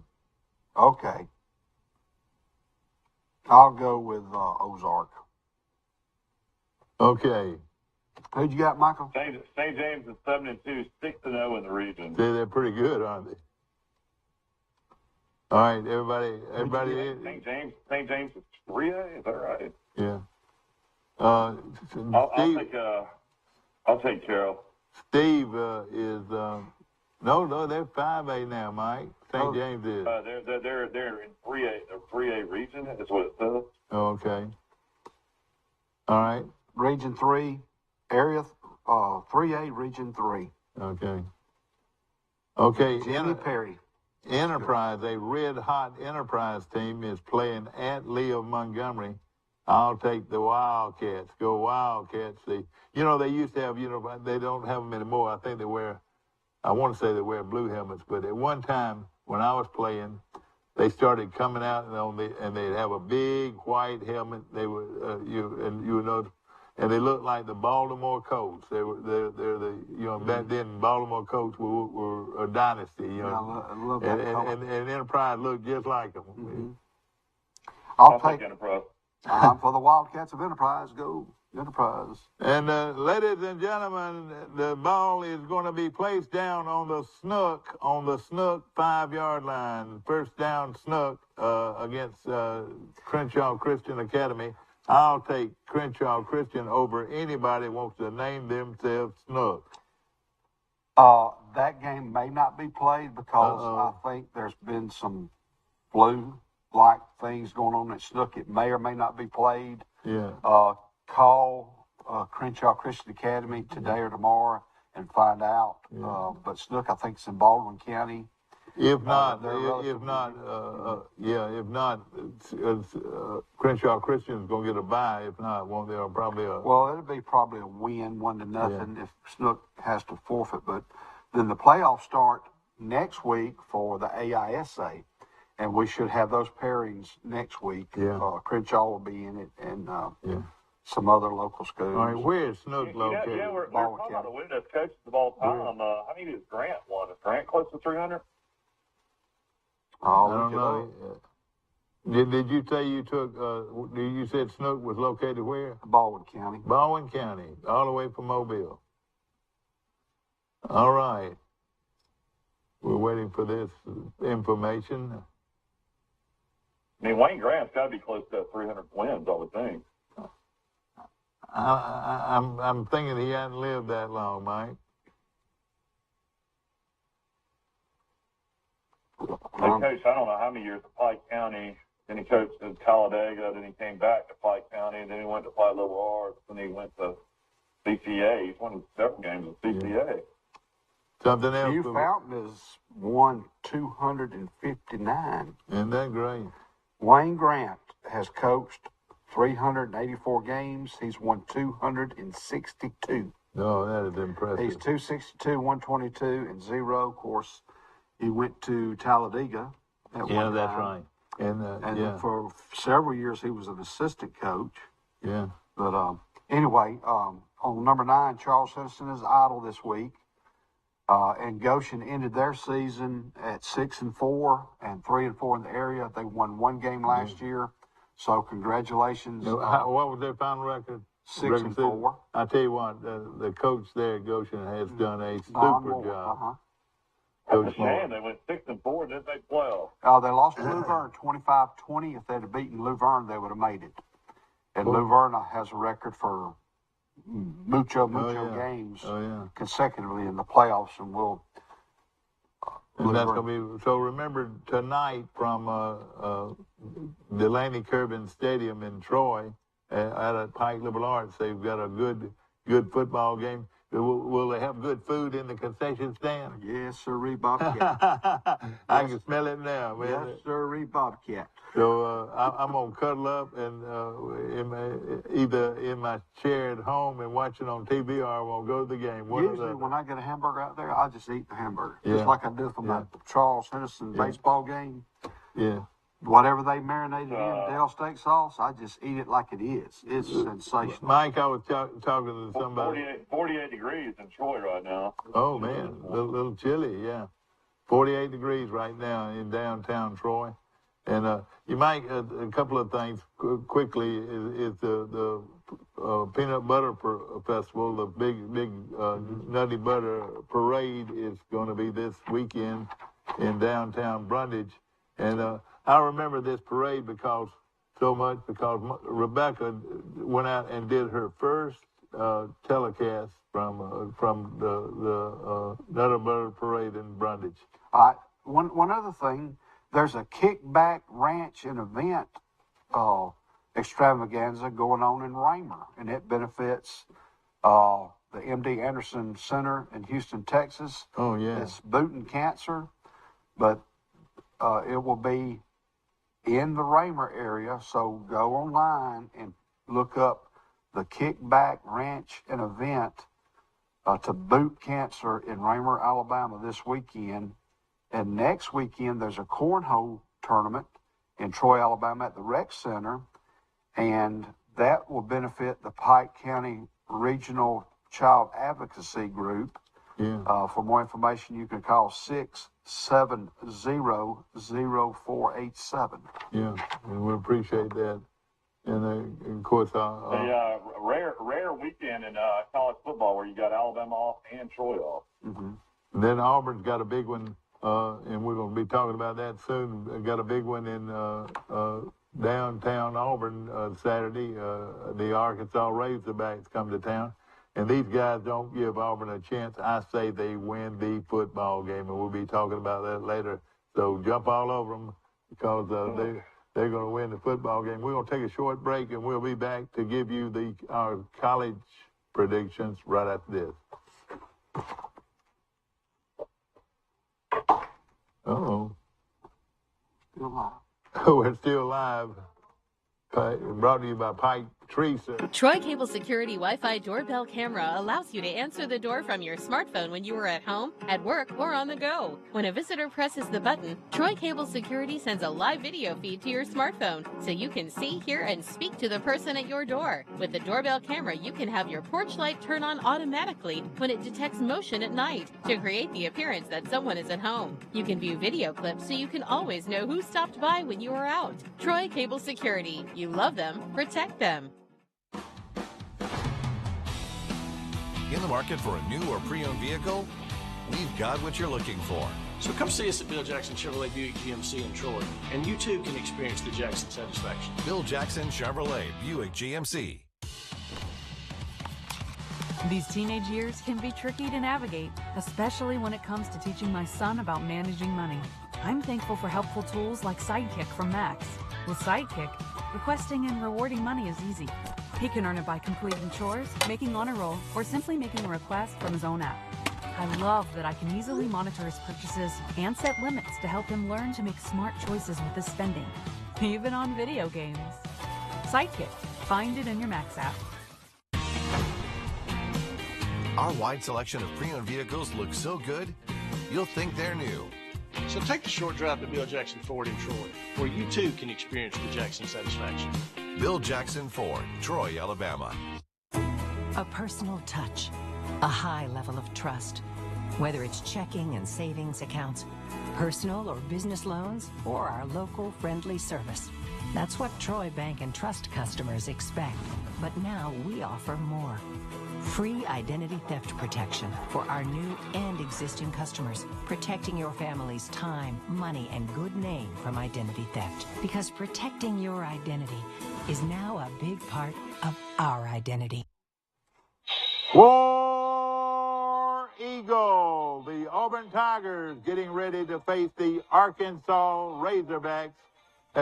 Okay. I'll go with Ozark. Okay. Who'd you got, Michael? St. James is 7-2, 6-0 in the region. See, they're pretty good, aren't they? All right, everybody. St. James is 3A. Is that right? Yeah. I'll take Carroll. Steve is no, they're 5A now, Mike. St. James is. They're in 3A. The 3A region is what it says. Okay. All right. Region 3, area 3A, Region 3. Okay. Okay. Jimmy Perry. Enterprise, a red-hot Enterprise team is playing at Lee of Montgomery. I'll take the Wildcats. Go Wildcats. They used to have, they don't have them anymore. I think I want to say they wear blue helmets, but at one time when I was playing, they started coming out and they'd have a big white helmet. They were, and they looked like the Baltimore Colts. They're back then Baltimore Colts were a dynasty, I love that and Enterprise looked just like them. Mm-hmm. I'll take Enterprise. I'm for the Wildcats of Enterprise. Go Enterprise. And ladies and gentlemen, the ball is going to be placed down on the Snook 5-yard line. First down Snook against Crenshaw Christian Academy. I'll take Crenshaw Christian over anybody who wants to name themselves Snook. That game may not be played because I think there's been some flu-like things going on at Snook. It may or may not be played. Yeah. Call Crenshaw Christian Academy today or tomorrow and find out. Yeah. But Snook, I think, is in Baldwin County. If not, Crenshaw Christian is going to get a bye. If not, won't there probably Well, it'll be probably a win, 1-0, if Snook has to forfeit. But then the playoffs start next week for the AISA, and we should have those pairings next week. Yeah. Crenshaw will be in it, and some other local schools. All right, where is Snook located? Yeah, we're talking about the winningest coaches of all time. How many is Grant won? Is Grant close to 300? I don't know. Did you say you took? You said Snook was located where? Baldwin County. Baldwin County, all the way from Mobile. All right. We're waiting for this information. I mean, Wayne Grant's got to be close to 300 wins, I would think. I'm thinking he hasn't lived that long, Mike. He coached, I don't know how many years at Pike County. Then he coached at Talladega. Then he came back to Pike County. Then he went to Pike Liberal Arts. Then he went to CCA. He's won several games at CCA. Something else. Hugh Fountain has won 259. Isn't that great? Wayne Grant has coached 384 games. He's won 262. Oh, that is impressive. He's 262, 122, and 0. Of course, he went to Talladega at one time. That's right. And for several years, he was an assistant coach. Yeah. But anyway, on number 9, Charles Henderson is idle this week. And Goshen ended their season at 6-4 and 3-4 in the area. They won one game last year. So congratulations. What was their final record? 6-4. I tell you what, the coach there at Goshen has done a super job. That's a shame. They went 6-4 and then they 12. They lost to Luverne 25-20. If they'd have beaten Luverne, they would have made it. And Luverne has a record for mucho games consecutively in the playoffs, and we'll. And that's going to be, so remember tonight from Delaney Kirby Stadium in Troy at Pike Liberal Arts, they've got a good football game. Will they have good food in the concession stand? Yes, sirree, Bobcat. I can smell it now, man. Yes, sirree, Bobcat. So I'm going to cuddle up and either in my chair at home and watch it on TV, or I won't go to the game. Usually when I get a hamburger out there, I just eat the hamburger. Just like I do from that Charles Henderson baseball game. Yeah. Whatever they marinated in Dale steak sauce, I just eat it like it is. It's sensational. Mike, I was talking to somebody. 48 degrees in Troy right now. Oh, man. A little chilly, yeah. 48 degrees right now in downtown Troy. And you might, a couple of things quickly, is the Peanut Butter Festival, the big Nutty Butter Parade is going to be this weekend in downtown Brundage. And I remember this parade because Rebecca went out and did her first telecast from the Nutter Butter Parade in Brundage. One other thing, there's a kickback ranch and event extravaganza going on in Raymer, and it benefits the MD Anderson Center in Houston, Texas. Oh, yeah. It's booting cancer, but it will be in the Raymer area, so go online and look up the Kickback Ranch and Event to boot cancer in Raymer, Alabama this weekend. And next weekend, there's a cornhole tournament in Troy, Alabama at the Rec Center, and that will benefit the Pike County Regional Child Advocacy Group. Yeah. For more information, you can call 670-0487. Yeah, and we appreciate that. And of course, rare weekend in college football where you got Alabama off and Troy off. Mm-hmm. And then Auburn's got a big one, and we're going to be talking about that soon. Got a big one in downtown Auburn Saturday. The Arkansas Razorbacks come to town. And these guys don't give Auburn a chance. I say they win the football game, and we'll be talking about that later. So jump all over them because they're going to win the football game. We're going to take a short break, and we'll be back to give you our college predictions right after this. Uh-oh. Still alive. We're still live. Brought to you by Pike Teresa. Troy Cable Security Wi-Fi doorbell camera allows you to answer the door from your smartphone when you are at home, at work, or on the go. When a visitor presses the button, Troy Cable Security sends a live video feed to your smartphone so you can see, hear, and speak to the person at your door. With the doorbell camera, you can have your porch light turn on automatically when it detects motion at night to create the appearance that someone is at home. You can view video clips so you can always know who stopped by when you are out. Troy Cable Security. You love them, protect them. In the market for a new or pre-owned vehicle? We've got what you're looking for. So come see us at Bill Jackson Chevrolet Buick GMC in Troy, and you too can experience the Jackson satisfaction. Bill Jackson Chevrolet Buick GMC. These teenage years can be tricky to navigate, especially when it comes to teaching my son about managing money. I'm thankful for helpful tools like Sidekick from Max. With Sidekick, requesting and rewarding money is easy. He can earn it by completing chores, making honor roll, or simply making a request from his own app. I love that I can easily monitor his purchases and set limits to help him learn to make smart choices with his spending, even on video games. Sidekick. Find it in your Max app. Our wide selection of pre-owned vehicles looks so good, you'll think they're new. So take the short drive to Bill Jackson Ford in Troy, where you too can experience the Jackson satisfaction. Bill Jackson Ford, Troy, Alabama. A personal touch, a high level of trust. Whether it's checking and savings accounts, personal or business loans, or our local friendly service. That's what Troy Bank and Trust customers expect. But now we offer more. Free identity theft protection for our new and existing customers, protecting your family's time, money, and good name from identity theft. Because protecting your identity is now a big part of our identity. War Eagle, the Auburn Tigers getting ready to face the Arkansas Razorbacks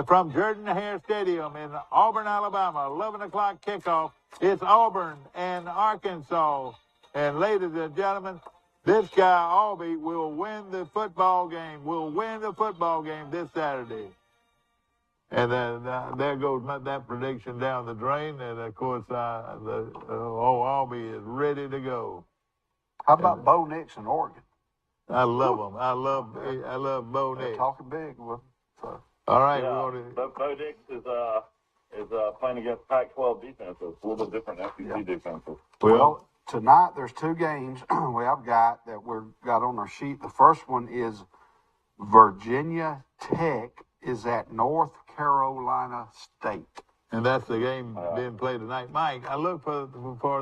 from Jordan Hare Stadium in Auburn, Alabama. 11 o'clock kickoff. It's Auburn and Arkansas. And ladies and gentlemen, this guy, Albie, will win the football game. Will win the football game this Saturday. And then there goes that prediction down the drain. And, of course, Albie is ready to go. How about Bo Nix in Oregon? I love him. I love Bo Nix. They're talking big. So. All right. Yeah, Bo Nix is playing against Pac-12 defenses. A little bit different SEC defenses. Well, tonight there's two games we've got on our sheet. The first one is Virginia Tech is at North Carolina State. And that's the game being played tonight. Mike, I looked for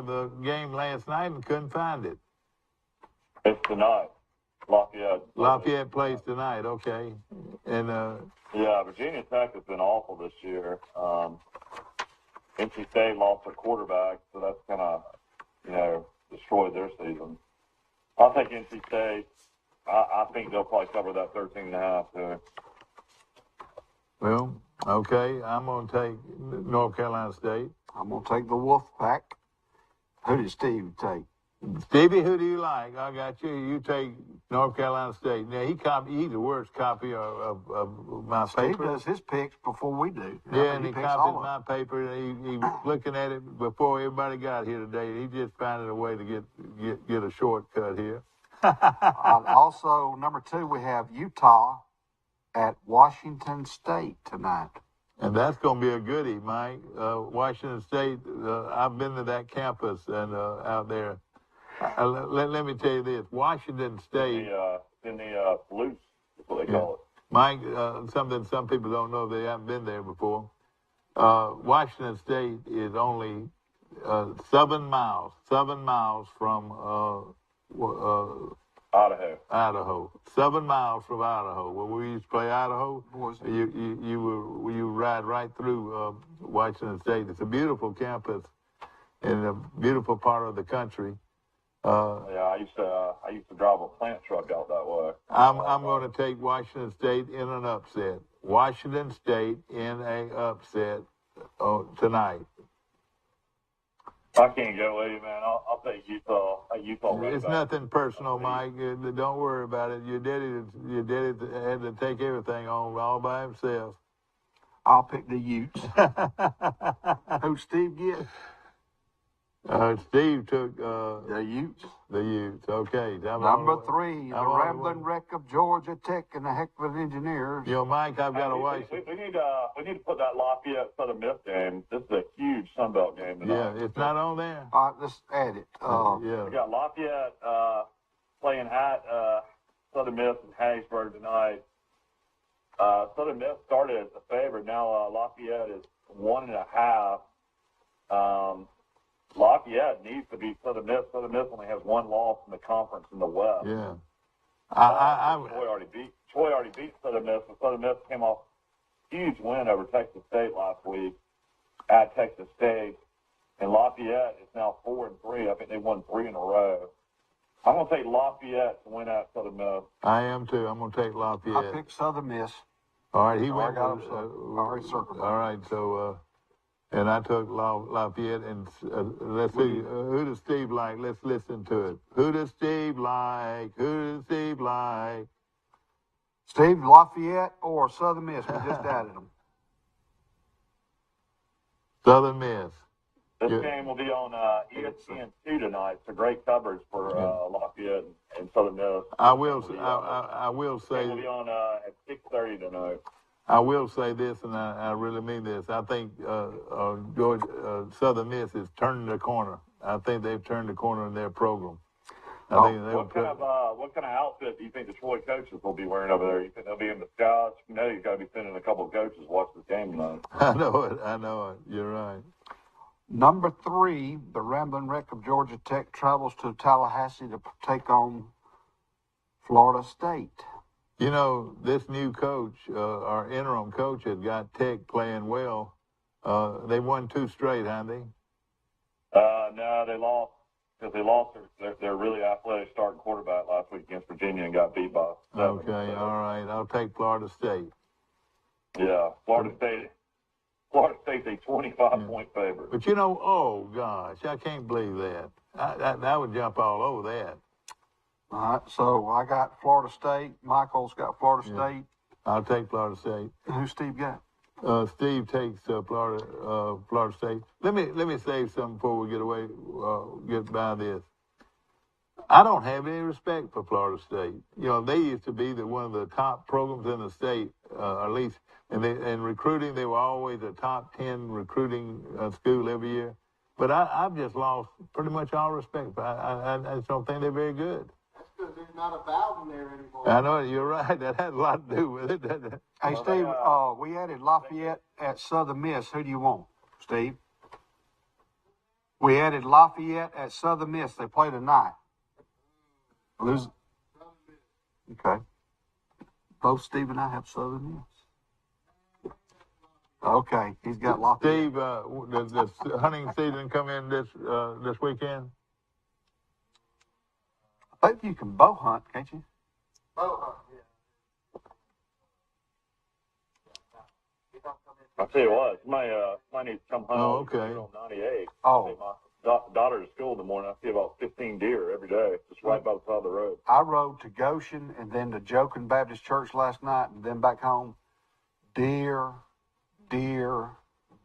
the game last night and couldn't find it. It's tonight. Lafayette plays tonight, okay. And yeah, Virginia Tech has been awful this year. NC State lost their quarterback, so that's kind of, destroyed their season. I'll take NC State. I think they'll probably cover that 13.5 too. Well, okay, I'm going to take North Carolina State. I'm going to take the Wolfpack. Who did Steve take? Stevie, who do you like? I got you. You take North Carolina State. Now, he's the worst copy of my Steve paper. does his picks before we do. Yeah, and he copied my paper, and he was looking at it before everybody got here today. He just found a way to get a shortcut here. Also, number 2, we have Utah at Washington State tonight. And that's going to be a goodie, Mike. Washington State, I've been to that campus and out there. Let me tell you this. Washington State. In the Loose, is what they call it. Mike, something some people don't know, they haven't been there before. Washington State is only 7 miles from Idaho. 7 miles from Idaho. When we used to play Idaho, you ride right through Washington State. It's a beautiful campus in a beautiful part of the country. I used to drive a plant truck out that way. I'm going to take Washington State in an upset. Washington State in an upset tonight. I can't go with you, man. I'll take Utah. It's nothing personal, Mike. Don't worry about it. Your daddy had to take everything on all by himself. I'll pick the Utes. Who'd Steve get? Steve took the Utes. The Utes. Okay. Number 3, the Rambling Wreck of Georgia Tech and the heck of an Engineers. Mike, I've got to watch. We need to put that Lafayette Southern Miss game. This is a huge Sun Belt game tonight. Yeah, it's not on there. All right, let's add it. Yeah. We got Lafayette playing at Southern Miss in Hattiesburg tonight. Southern Miss started as a favorite. Now Lafayette is 1.5. Lafayette needs to beat Southern Miss. Southern Miss only has one loss in the conference in the West. Yeah. Troy already beat Southern Miss. And Southern Miss came off a huge win over Texas State last week at Texas State. And Lafayette is now 4-3. I think they won 3 in a row. I'm going to take Lafayette to win at Southern Miss. I am too. I'm going to take Lafayette. I picked Southern Miss. All right, he went. Already circled. All right, so and I took Lafayette. And let's see, who does Steve like? Let's listen to it. Who does Steve like? Who does Steve like? Steve, Lafayette or Southern Miss? We just added them. Southern Miss. This game will be on ESPN2 tonight. It's a great coverage for Lafayette and Southern Miss. I will say. It will be on at 6:30 tonight. I will say this, and I really mean this. I think Southern Miss is turning the corner. I think they've turned the corner in their program. What kind of outfit do you think the Troy coaches will be wearing over there? You think they'll be in the Scouts? You know, you've got to be sending a couple of coaches to watch this game tonight. I know it. You're right. Number 3, the Rambling Wreck of Georgia Tech travels to Tallahassee to take on Florida State. You know, this new coach, our interim coach, has got Tech playing well. They won 2 straight, haven't they? No, they lost. Because they lost their really athletic starting quarterback last week against Virginia and got beat by 7. Okay, all right. I'll take Florida State. Yeah, Florida State's a 25-point favorite. But you know, oh gosh, I can't believe that. I would jump all over that. All right, so I got Florida State. Michael's got Florida State. I'll take Florida State. And who's Steve got? Steve takes Florida State. Let me say something before we get by this. I don't have any respect for Florida State. You know, they used to be one of the top programs in the state, at least. And in recruiting, they were always a top 10 recruiting school every year. But I've just lost pretty much all respect. I just don't think they're very good. That's because there's not a Bowden there anymore. I know, you're right. That had a lot to do with it, doesn't it? Hey, Steve, we added Lafayette at Southern Miss. Who do you want, Steve? We added Lafayette at Southern Miss. They play tonight. Okay. Both Steve and I have Southern Miss. Okay, he's got Lafayette. Steve, does hunting season come in this weekend? I think you can bow hunt, can't you? Bow hunt, yeah. I'll tell you what, my need to come hunt okay. on 98. Oh. Take my daughter to school in the morning. I see about 15 deer every day, just right by the side of the road. I rode to Goshen and then to Jokin Baptist Church last night and then back home. Deer. You're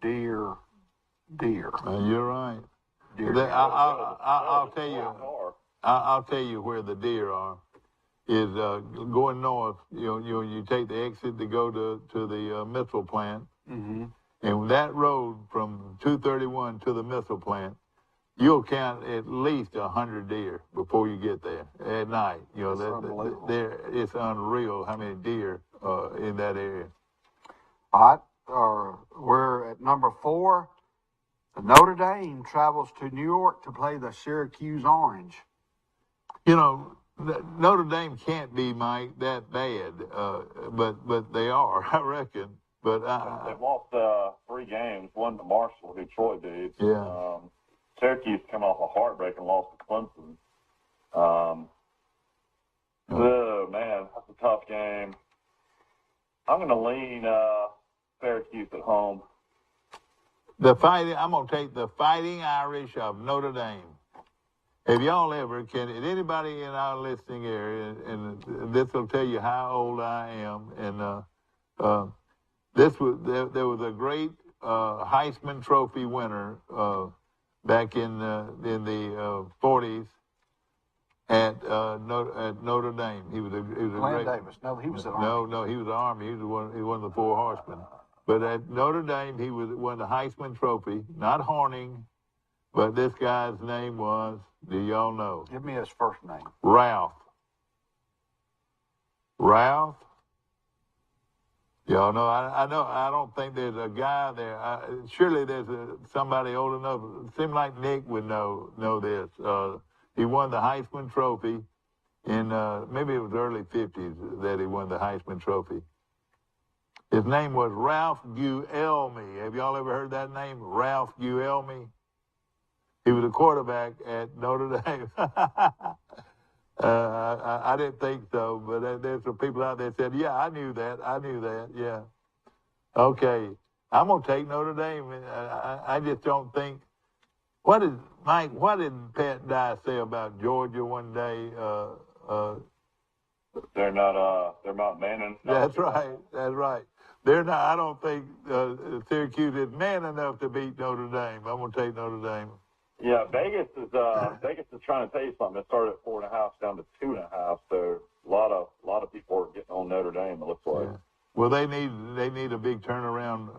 right. Deer. I'll tell you. I'll tell you where the deer are. Is going north. You take the exit to go to the missile plant, and that road from 231 to the missile plant, you'll count at least 100 deer before you get there at night. It's unreal how many deer in that area. All right. We're at number 4. The Notre Dame travels to New York to play the Syracuse Orange. You know, Notre Dame can't be, Mike, that bad, but they are, I reckon. But they've lost 3 games, one to Marshall, who Troy beat. Yeah. Syracuse come off a heartbreaking loss to Clemson. Oh man, that's a tough game. I'm going to lean Syracuse at home. I'm going to take the Fighting Irish of Notre Dame. Have y'all ever, is anybody in our listening area, and this will tell you how old I am, and there was a great Heisman Trophy winner back in the 40s at Notre Dame. He was a great Davis. No, he was at Army. No, he was Army. He was one of the 4 horsemen. But at Notre Dame, he won the Heisman Trophy, not Horning, but this guy's name was, do y'all know? Give me his first name. Ralph. Y'all know, I don't think there's a guy there. Surely there's somebody old enough. It seems like Nick would know this. He won the Heisman Trophy in, maybe it was early 50s that he won the Heisman Trophy. His name was Ralph Guelmi. Have y'all ever heard that name, Ralph Guelmi? He was a quarterback at Notre Dame. I didn't think so, but there's some people out there that said, yeah, I knew that, yeah. Okay, I'm going to take Notre Dame. I just don't think. What did Pat Dye say about Georgia one day? They're not manning. That's right. That's right. They're not. I don't think Syracuse is man enough to beat Notre Dame. I'm going to take Notre Dame. Yeah, Vegas is trying to tell you something. It started at 4.5 down to 2.5. So a lot of people are getting on Notre Dame. It looks like. Yeah. Well, they need a big turnaround.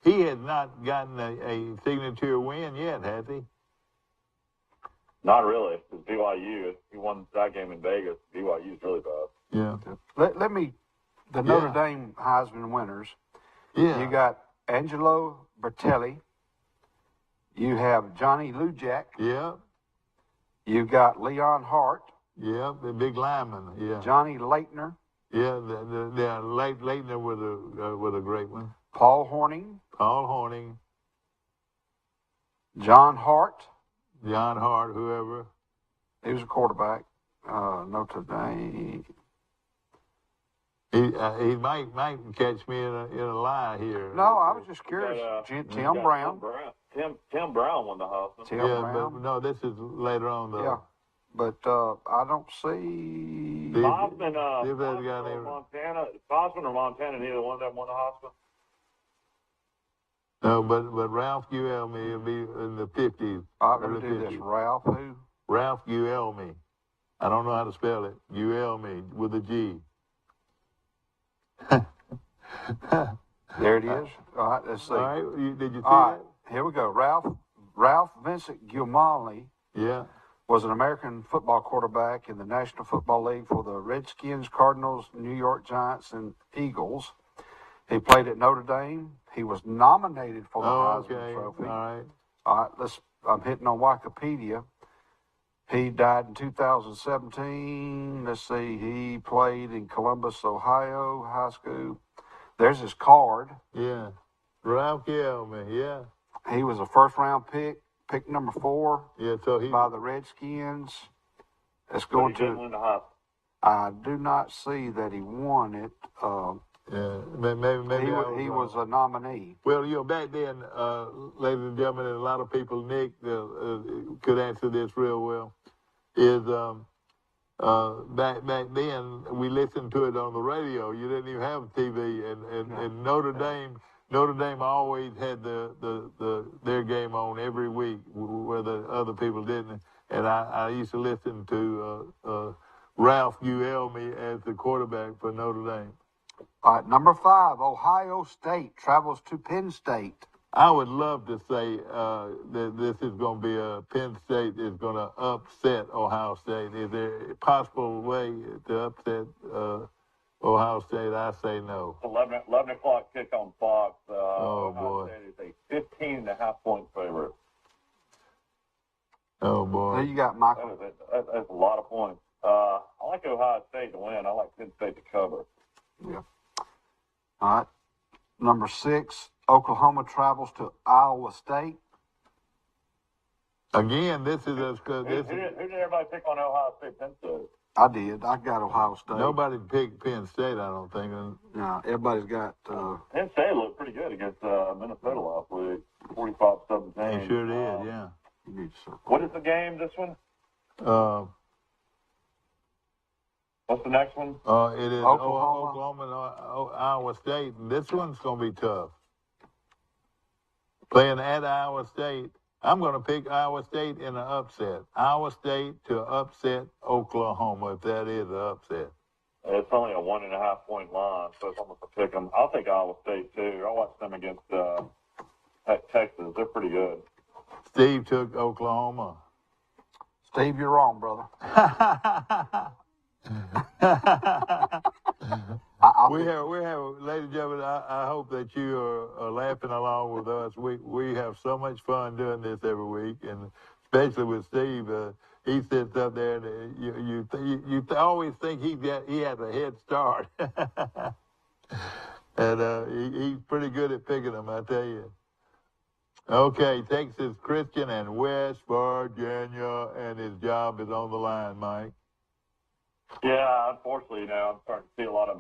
He has not gotten a signature win yet, has he? Not really. Because BYU, he won that game in Vegas. BYU's really bad. Yeah. Let me, the Notre Dame Heisman winners. Yeah. You got Angelo Bertelli. You have Johnny Lujack. Yeah. You got Leon Hart. Yeah, the big lineman. Yeah. Johnny Leitner. Yeah, Leitner was a great one. Paul Horning. John Hart. Whoever. He was a quarterback. Notre Dame. He might catch me in a lie here. No, I was just curious. Tim Brown. Tim Brown won the Heisman. Tim Brown. But no, this is later on though. Yeah, but I don't see. Heisman or Montana. Heisman or Montana, neither one of them won the Heisman. No, but Ralph Guelmi will be in the 50s. I'm going to do this. Ralph who? Ralph Guelmi. I don't know how to spell it. Guelmi with a G. There it is. All right, let's see. All right, did you see All right, that? here we go. Ralph Vincent Guilmoli Yeah. was an American football quarterback in the National Football League for the Redskins, Cardinals, New York Giants, and Eagles. He played at Notre Dame. He was nominated for the Heisman Trophy. All right, I'm hitting on Wikipedia. He died in 2017. Let's see. He played in Columbus, Ohio, high school. There's his card. Yeah. Ralph Guelmi, yeah. He was a first-round pick number 4. Yeah, so by the Redskins. Let's go into. I do not see that he won it. Yeah, maybe he was a nominee. Well, back then, ladies and gentlemen, and a lot of people, Nick could answer this real well. Is back then we listened to it on the radio. You didn't even have TV, and Notre Dame always had their game on every week, where the other people didn't. And I used to listen to Ralph Guelmi as the quarterback for Notre Dame. All right, number 5, Ohio State travels to Penn State. I would love to say that this is going to be Penn State is going to upset Ohio State. Is there a possible way to upset Ohio State? I say no. 11 o'clock kick on Fox. Oh, Ohio boy. State is a 15.5-point favorite. Oh, boy. There you got, Michael. That's a lot of points. I like Ohio State to win. I like Penn State to cover. Yeah. All right. Number 6, Oklahoma travels to Iowa State. Again, this is as good. Who did everybody pick on Ohio State, Penn State? I did. I got Ohio State. Nobody picked Penn State, I don't think. No, everybody's got. Penn State looked pretty good against Minnesota last week, 45-17. They sure did, yeah. What is the game, this one? What's the next one? It is Oklahoma and Iowa State. And this one's going to be tough. Playing at Iowa State. I'm going to pick Iowa State in an upset. Iowa State to upset Oklahoma, if that is an upset. It's only a 1.5-point line, so it's almost a pick 'em. I'll take Iowa State, too. I watched them against Texas. They're pretty good. Steve took Oklahoma. Steve, you're wrong, brother. We have, ladies and gentlemen, I hope that you are laughing along with us. We have so much fun doing this every week, and especially with Steve. He sits up there, and you always think he has a head start. And he's pretty good at picking them, I tell you. Okay, Texas Christian and West Virginia, and his job is on the line, Mike. Yeah, unfortunately, I'm starting to see a lot of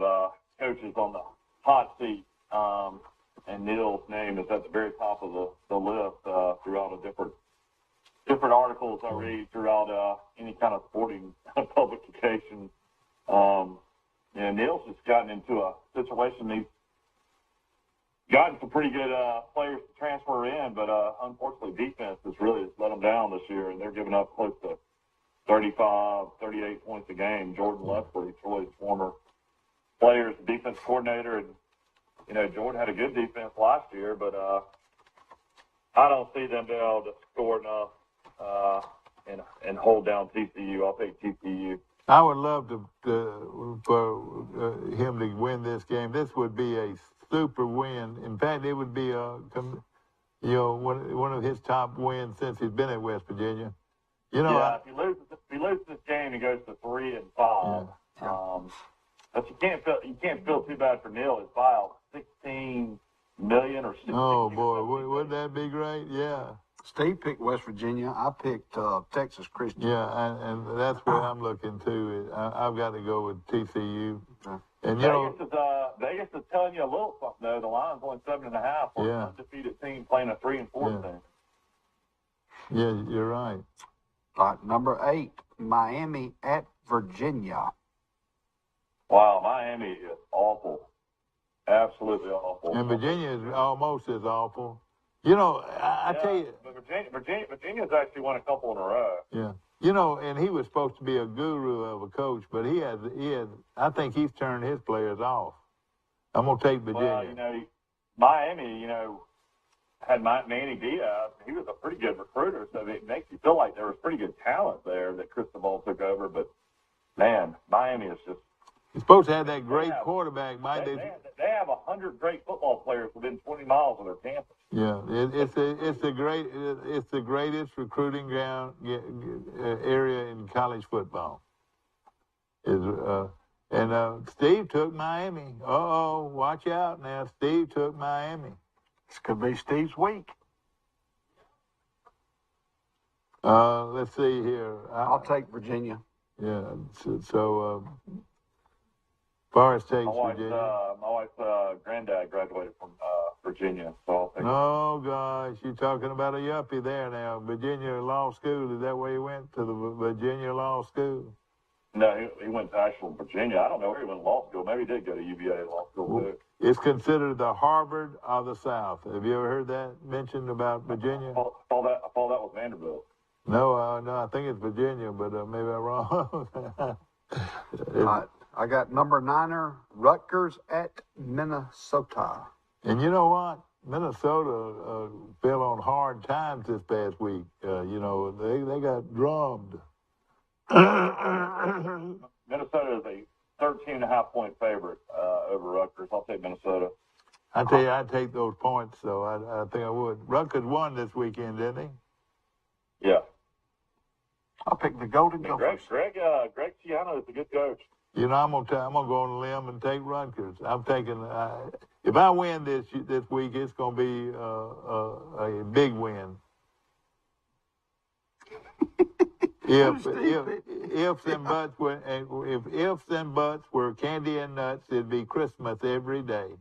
coaches on the hot seat. Neal's name is at the very top of the list throughout a different articles I read throughout any kind of sporting publication. Neal's just gotten into a situation. He's gotten some pretty good players to transfer in, but unfortunately defense has really let them down this year, and they're giving up close to 35, 38 points a game. Jordan Leslie, Troy's former player, is the defense coordinator, and Jordan had a good defense last year, but I don't see them being able to score enough and hold down TCU. I'll take TCU. I would love for him to win this game. This would be a super win. In fact, it would be one of his top wins since he's been at West Virginia. If he loses this game, he goes to 3-5. Yeah. But you can't feel too bad for Neal. His filed $16 million or $16 Oh boy, wouldn't that be great? Yeah. Steve picked West Virginia. I picked Texas Christian. Yeah, and that's where I'm looking too. I've got to go with TCU. And Vegas is telling you a little something though. The line's only 7.5 for an undefeated team playing a 3-4 team. Yeah, you're right. All right, number 8, Miami at Virginia. Wow, Miami is awful. Absolutely awful. And Virginia is almost as awful. I tell you. But Virginia's actually won a couple in a row. Yeah. And he was supposed to be a guru of a coach, but he had. I think he's turned his players off. I'm gonna take Virginia. Well, Miami, had Manny Diaz. He was a pretty good recruiter, so it makes you feel like there was pretty good talent there that Cristobal took over. But man, Miami is just. He's supposed to have that great quarterback, Mike. They have 100 great football players within 20 miles of their campus. Yeah, it's the greatest recruiting ground area in college football. Steve took Miami. Watch out now. Steve took Miami. This could be Steve's week. Let's see here. I'll take Virginia. Yeah. So Forrest takes Virginia. My wife's granddad graduated from Virginia, so I'll take. Oh gosh, you're talking about a yuppie there now. Virginia Law School. Is that where he went to the Virginia Law School? No, he went to actual Virginia. I don't know where he went to law school. Maybe he did go to UVA Law School too. It's considered the Harvard of the South. Have you ever heard that mentioned about Virginia? I thought that was Vanderbilt. No, I think it's Virginia, but maybe I'm wrong. I got number 9, Rutgers at Minnesota. And you know what? Minnesota fell on hard times this past week. They got drummed. Minnesota is a 13.5-point favorite over Rutgers. I'll take Minnesota. I tell you, I'd take those points, so I think I would. Rutgers won this weekend, didn't he? Yeah. I'll pick the Golden Gophers. Greg Schiano is a good coach. I'm gonna go on a limb and take Rutgers. I'm taking. If I win this week, it's gonna be a big win. If ifs and buts were candy and nuts, it'd be Christmas every day.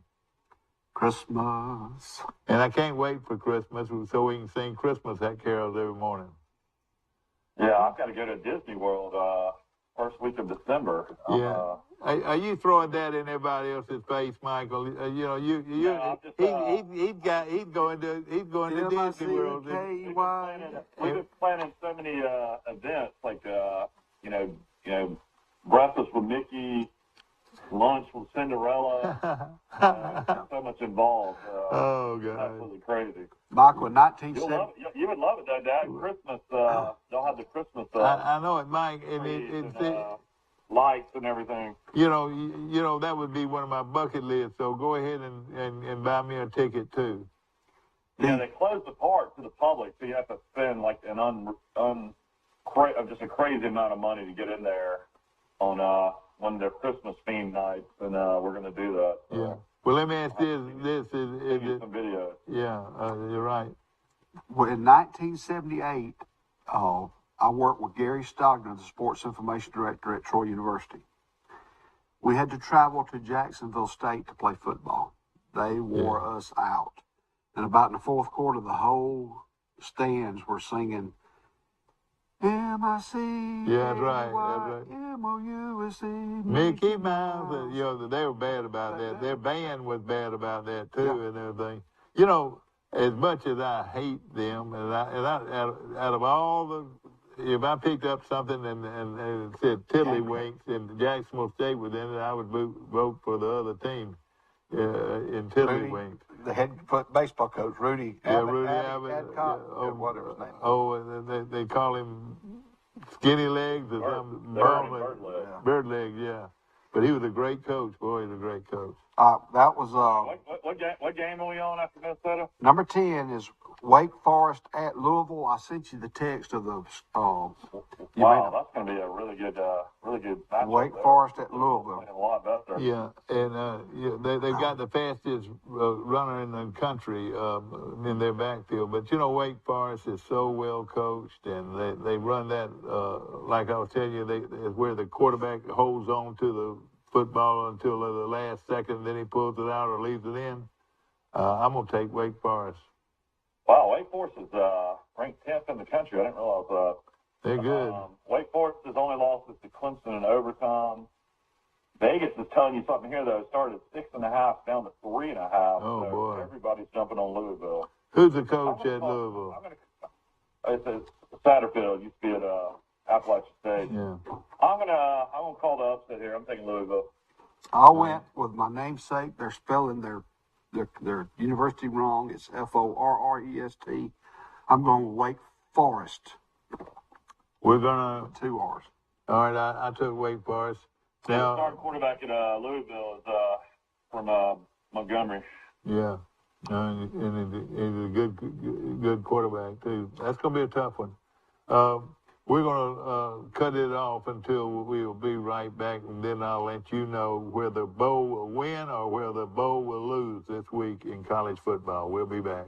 Christmas. And I can't wait for Christmas so we can sing Christmas carols every morning. Yeah, I've got to go to Disney World first week of December. Yeah. Are you throwing that in everybody else's face, Michael? He's going to Disney World. We've been planning so many events like breakfast with Mickey, lunch with Cinderella. So much involved. Oh God, absolutely crazy. Michael, in 1970. You would love it, though, Dad. Christmas. They'll have the Christmas. I know it, Mike, and lights and everything. That would be one of my bucket lists. So go ahead and buy me a ticket too. Yeah, they close the park to the public, so you have to spend like just a crazy amount of money to get in there on one of their Christmas themed nights, and we're going to do that. So. Yeah. Well, let me ask this is some videos. Yeah, you're right. Well, in 1978, I worked with Gary Stogner, the sports information director at Troy University. We had to travel to Jacksonville State to play football. They wore us out. And about in the fourth quarter, the whole stands were singing M-I-C. Yeah, that's right. M-O-U-S-E. Mickey Mouse. You know, they were bad about that. Their band was bad about that too, and everything. You know, as much as I hate them, and out of all the, if I picked up something and it said Tiddlywinks and Jacksonville State was in it, I would vote for the other team in Tiddlywinks. The head baseball coach, Rudy. Rudy Abbott. Adcock, whatever his name. And they call him Skinny Legs or something. Bird Legs, yeah. But he was a great coach. Boy, he was a great coach. That was what game are we on after Minnesota? Number 10 is Wake Forest at Louisville. I sent you the text of the. Wow, that's going to be a really good matchup. Wake Forest at Louisville. A lot better. Yeah, and they've got the fastest runner in the country in their backfield. But you know, Wake Forest is so well coached, and they run that like I was telling you, where the quarterback holds on to the football until the last second, then he pulls it out or leaves it in. I'm going to take Wake Forest. Wow, Wake Forest is ranked 10th in the country. I didn't realize that. They're good. Wake Forest has only lost to Clemson in overtime. Vegas is telling you something here, though. It started at 6.5 down to 3.5. Oh, so boy. Everybody's jumping on Louisville. Who's the coach at Louisville? It's Satterfield. Used to be at Appalachian State. Yeah. I'm gonna call the upset here. I'm taking Louisville. I went with my namesake. They're spelling their university wrong. It's Forrest. I'm going with Wake Forest. We're gonna 2 R's. All right, I took Wake Forest. The Now, starting quarterback at Louisville is from Montgomery. yeah, and he's a good quarterback too. That's gonna be a tough one. We're gonna cut it off until we'll be right back, and then I'll let you know where the Bow will win or where the Bow will lose this week in college football. We'll be back.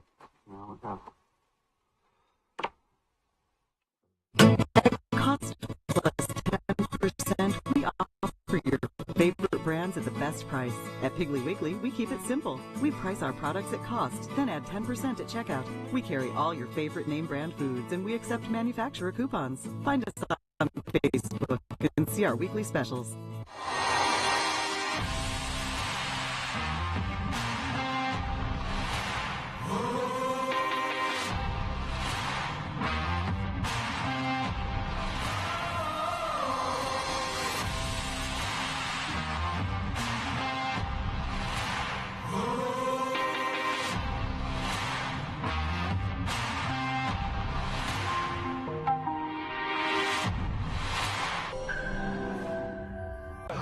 Cost plus 10%. We offer your favorite brands at the best price. At Piggly Wiggly, we keep it simple. We price our products at cost, then add 10% at checkout. We carry all your favorite name brand foods, and we accept manufacturer coupons. Find us on Facebook and see our weekly specials.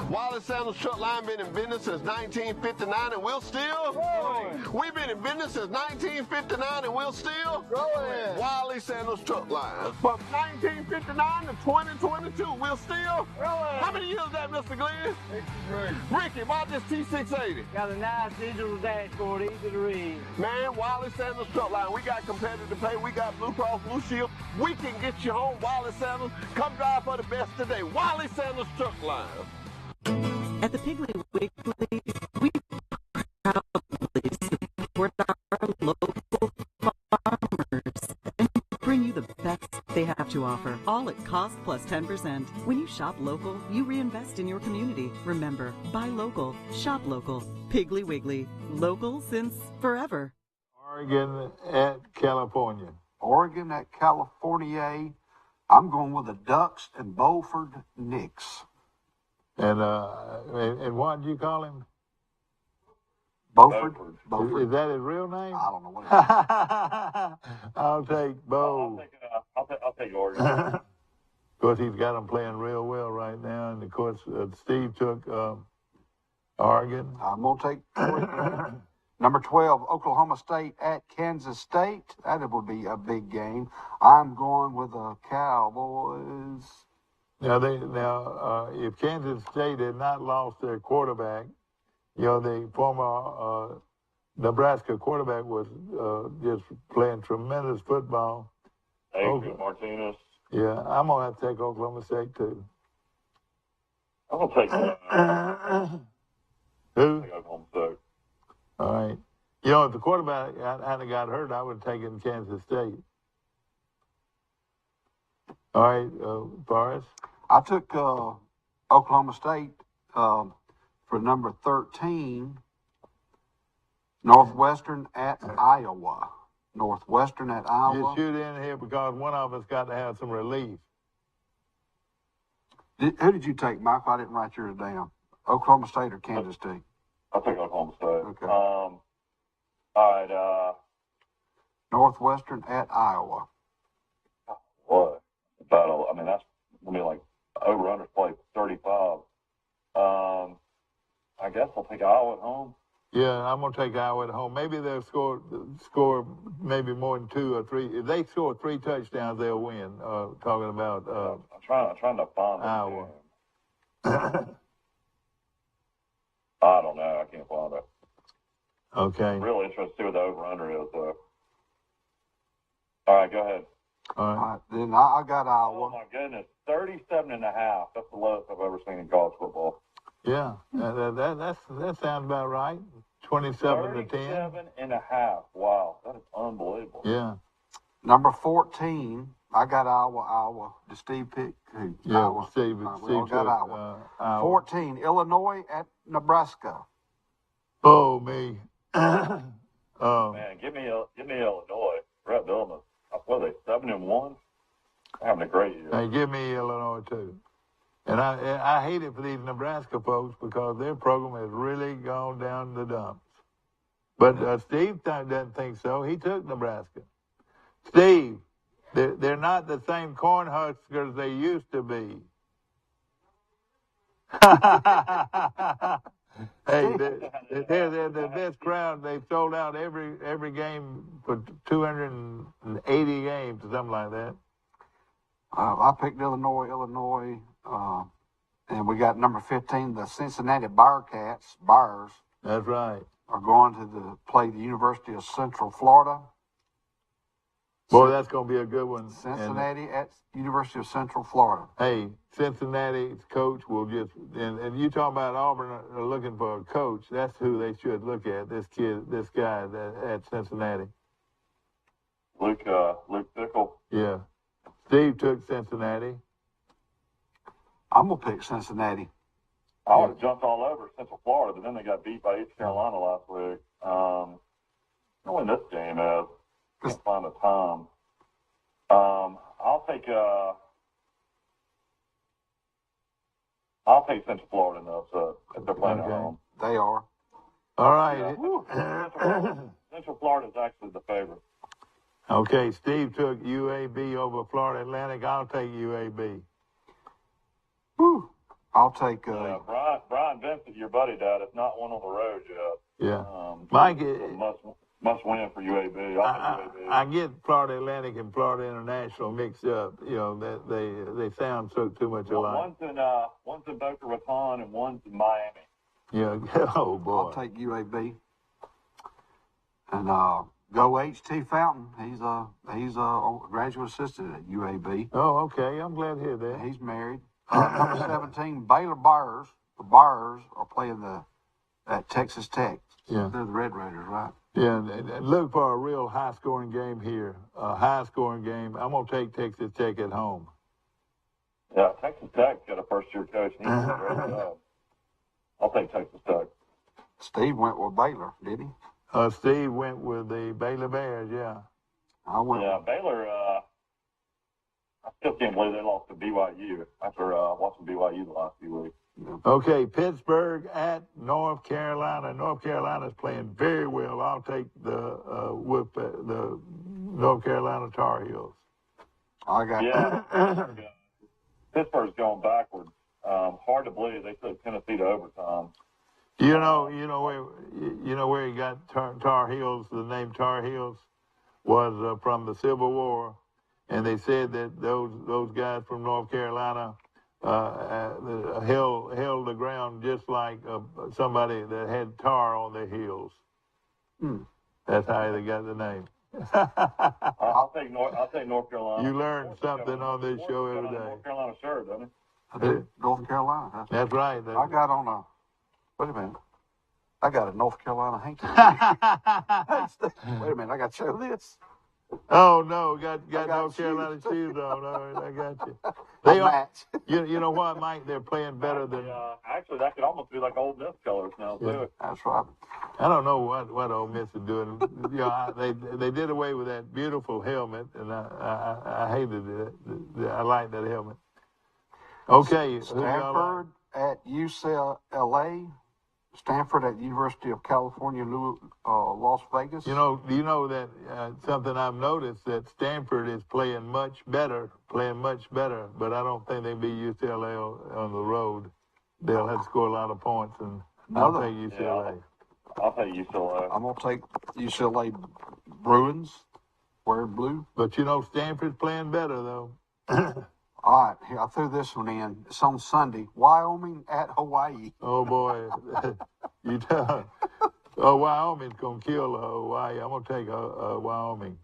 Wallace Sandals Truck Line been in business since 1959 and we'll still growing. We've been in business since 1959 and we'll still growing. Wallace Sandals Truck Line. From 1959 to 2022, we'll still growing. How many years is that, Mr. Glenn? 63. Ricky, why this T680? Got a nice digital dashboard, easy to read. Man, Wallace Sandals Truck Line. We got competitive pay. We got Blue Cross Blue Shield. We can get you home, Wallace Sandals. Come drive for the best today. Wallace Sandals Truck Line. At the Piggly Wiggly, we proudly support our local farmers and bring you the best they have to offer, all at cost plus 10%. When you shop local, you reinvest in your community. Remember, buy local, shop local. Piggly Wiggly, local since forever. Oregon at California. Oregon at California. I'm going with the Ducks and Beaufort Knicks. And what do you call him? Beaufort. Is that his real name? I don't know what it is. I'll take Bo. I'll take Oregon. Of course, he's got them playing real well right now. And, of course, Steve took Oregon. I'm going to take Oregon. Number 12, Oklahoma State at Kansas State. That would be a big game. I'm going with the Cowboys. Now, if Kansas State had not lost their quarterback, the former Nebraska quarterback was just playing tremendous football. Adrian Martinez. Yeah, I'm going to have to take Oklahoma State, too. I'm going to take Who? Oklahoma State. All right. You know, if the quarterback hadn't got hurt, I would have taken Kansas State. All right, Forrest? I took Oklahoma State for number 13, Northwestern at Iowa. Northwestern at Iowa. You shoot in here because one of us got to have some relief. Who did you take, Michael? I didn't write yours down. Oklahoma State or Kansas State? I took Oklahoma State. Okay. All right. Northwestern at Iowa. What? Battle. I mean, that's gonna be like over/under play 35. I guess I'll take Iowa at home. Yeah, I'm going to take Iowa at home. Maybe they'll score maybe more than 2 or 3. If they score 3 touchdowns, they'll win. Talking about I'm trying to find Iowa. I don't know. I can't find it. Okay. I'm really interested to see what the over/under is, though. All right, go ahead. All right. Then I got Iowa. Oh, my goodness. 37.5. That's the lowest I've ever seen in college football. Yeah, that sounds about right. 27 to 10. 37.5. Wow, that is unbelievable. Yeah. Number 14, I got Iowa. Did Steve pick who? Yeah, Iowa. Steve we all took got Iowa. Iowa. 14, Illinois at Nebraska. Oh, me. Man, give me Illinois. Brett Billman. What are they, 7-1? They're having a great year. Hey, give me Illinois, too. And I hate it for these Nebraska folks because their program has really gone down the dumps. But Steve doesn't think so. He took Nebraska. Steve, they're not the same Cornhuskers they used to be. Hey, they're the best crowd. They've sold out every game for 280 games or something like that. I picked Illinois. And we got number 15, the Cincinnati Bears. That's right. Are going to play the University of Central Florida. Boy, that's going to be a good one. Cincinnati at University of Central Florida. Hey, Cincinnati's coach will just, and you talking about Auburn looking for a coach, that's who they should look at, this guy at Cincinnati. Luke Fickell. Yeah. Steve took Cincinnati. I'm going to pick Cincinnati. I would have jumped all over Central Florida, but then they got beat by East Carolina last week. I don't know when this game is. Can't find the time. I'll take Central Florida in the upset if they're playing at home. They are. All right. Central Florida is actually the favorite. Okay, Steve took UAB over Florida Atlantic. I'll take UAB. Whew. I'll take. Brian Vincent, your buddy, Dad, is not one on the road yet. Yeah. Mike, must win for UAB. I get Florida Atlantic and Florida International mixed up. You know, they sound so too much alike. One's in Boca Raton and one's in Miami. Yeah. Oh boy. I'll take UAB. And go HT Fountain. He's a graduate assistant at UAB. Oh, okay. I'm glad to hear that. He's married. Number 17, Baylor Bears. The Bears are playing at Texas Tech. Yeah. They're the Red Raiders, right? Yeah, and look for a real high-scoring game here. A high-scoring game. I'm going to take Texas Tech at home. Yeah, Texas Tech got a first-year coach. And he's done a great job. I'll take Texas Tech. Steve went with Baylor, did he? Steve went with the Baylor Bears, yeah. Yeah, Baylor, I still can't believe they lost to BYU after watching BYU the last few weeks. Okay, Pittsburgh at North Carolina. North Carolina's playing very well. I'll take the North Carolina Tar Heels. I got Pittsburgh's going backwards. Hard to believe they took Tennessee to overtime. You know where he got Tar Heels. The name Tar Heels was from the Civil War, and they said that those guys from North Carolina held the ground just like somebody that had tar on their heels. That's how they got the name. I'll take North Carolina. You learn something on this show every day. North Carolina shirt, doesn't it? North Carolina. That's right. I got on a. Wait a minute. I got a North Carolina hanky. Wait a minute, I got to show this. Oh no, got North shoes. Carolina shoes on. All right, I got you. They They are. match. You know what, Mike? They're playing better than. Actually, that could almost be like Ole Miss colors now too. That's right. I don't know what Ole Miss is doing. You know, they did away with that beautiful helmet, and I hated it. I like that helmet. Okay, Stanford at UCLA. Stanford at University of California, Las Vegas. You know, do you know that something I've noticed that Stanford is playing much better, but I don't think they beat UCLA on the road. They'll have to score a lot of points, and I'll take UCLA. Yeah, I'll take UCLA. I'm going to take UCLA Bruins, wearing blue. But you know, Stanford's playing better, though. All right, here, I threw this one in. It's on Sunday. Wyoming at Hawaii. Oh, boy. Wyoming's going to kill Hawaii. I'm going to take Wyoming.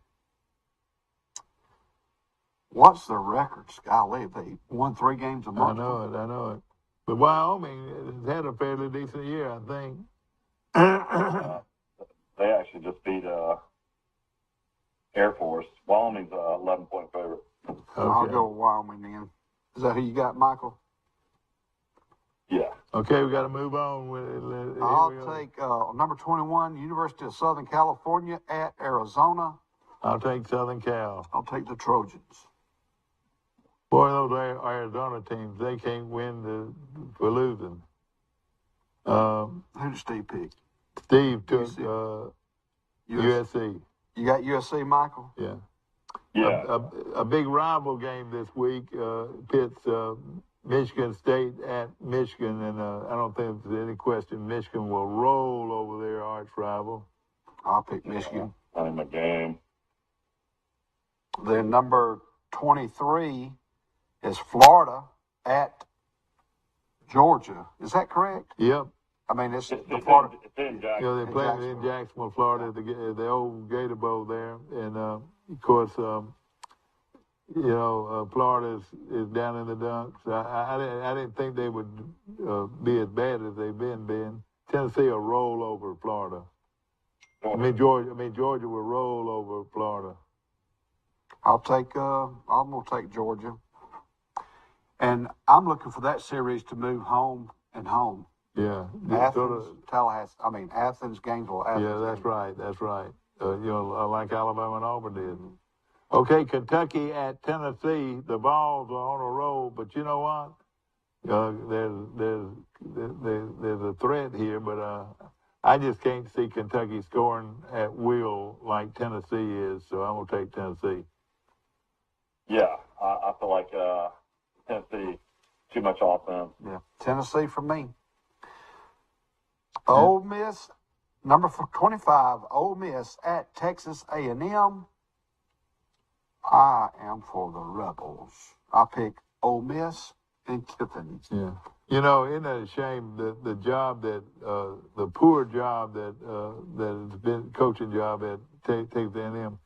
What's the records? Golly, they won 3 games a month. I know it. But Wyoming has had a fairly decent year, I think. They actually just beat Air Force. Wyoming's 11-point favorite. Okay. I'll go with Wyoming then. Is that who you got, Michael? Yeah. Okay, we got to move on. I'll take number 21, University of Southern California at Arizona. I'll take Southern Cal. I'll take the Trojans. Boy, those Arizona teams, they can't win for losing. Who did Steve pick? Steve took USC. You got USC, Michael? Yeah. Yeah. A big rival game this week pits Michigan State at Michigan, and I don't think there's any question Michigan will roll over their arch rival. I'll pick Michigan. I'm a game. Then number 23 is Florida at Georgia. Is that correct? Yep. I mean, it's the Florida. It's in Jacksonville. You know, they're playing in Jacksonville, Florida, the old Gator Bowl there, and of course, Florida is down in the dumps. I didn't think they would be as bad as they've been. Tennessee will roll over Florida. Georgia will roll over Florida. I'm gonna take Georgia, and I'm looking for that series to move home and home. Yeah, Athens, Gainesville. Yeah, that's right. Like Alabama and Auburn did. Okay, Kentucky at Tennessee. The Vols are on a roll, but you know what? There's a threat here, but I just can't see Kentucky scoring at will like Tennessee is. So I'm gonna take Tennessee. Yeah, I feel like Tennessee too much offense. Yeah, Tennessee for me. Ole Miss, number 25, Ole Miss at Texas A&M. I am for the Rebels. I pick Ole Miss and Kiffin. Yeah. You know, isn't that a shame that the job that, the poor job that has been coaching job at Texas A&M,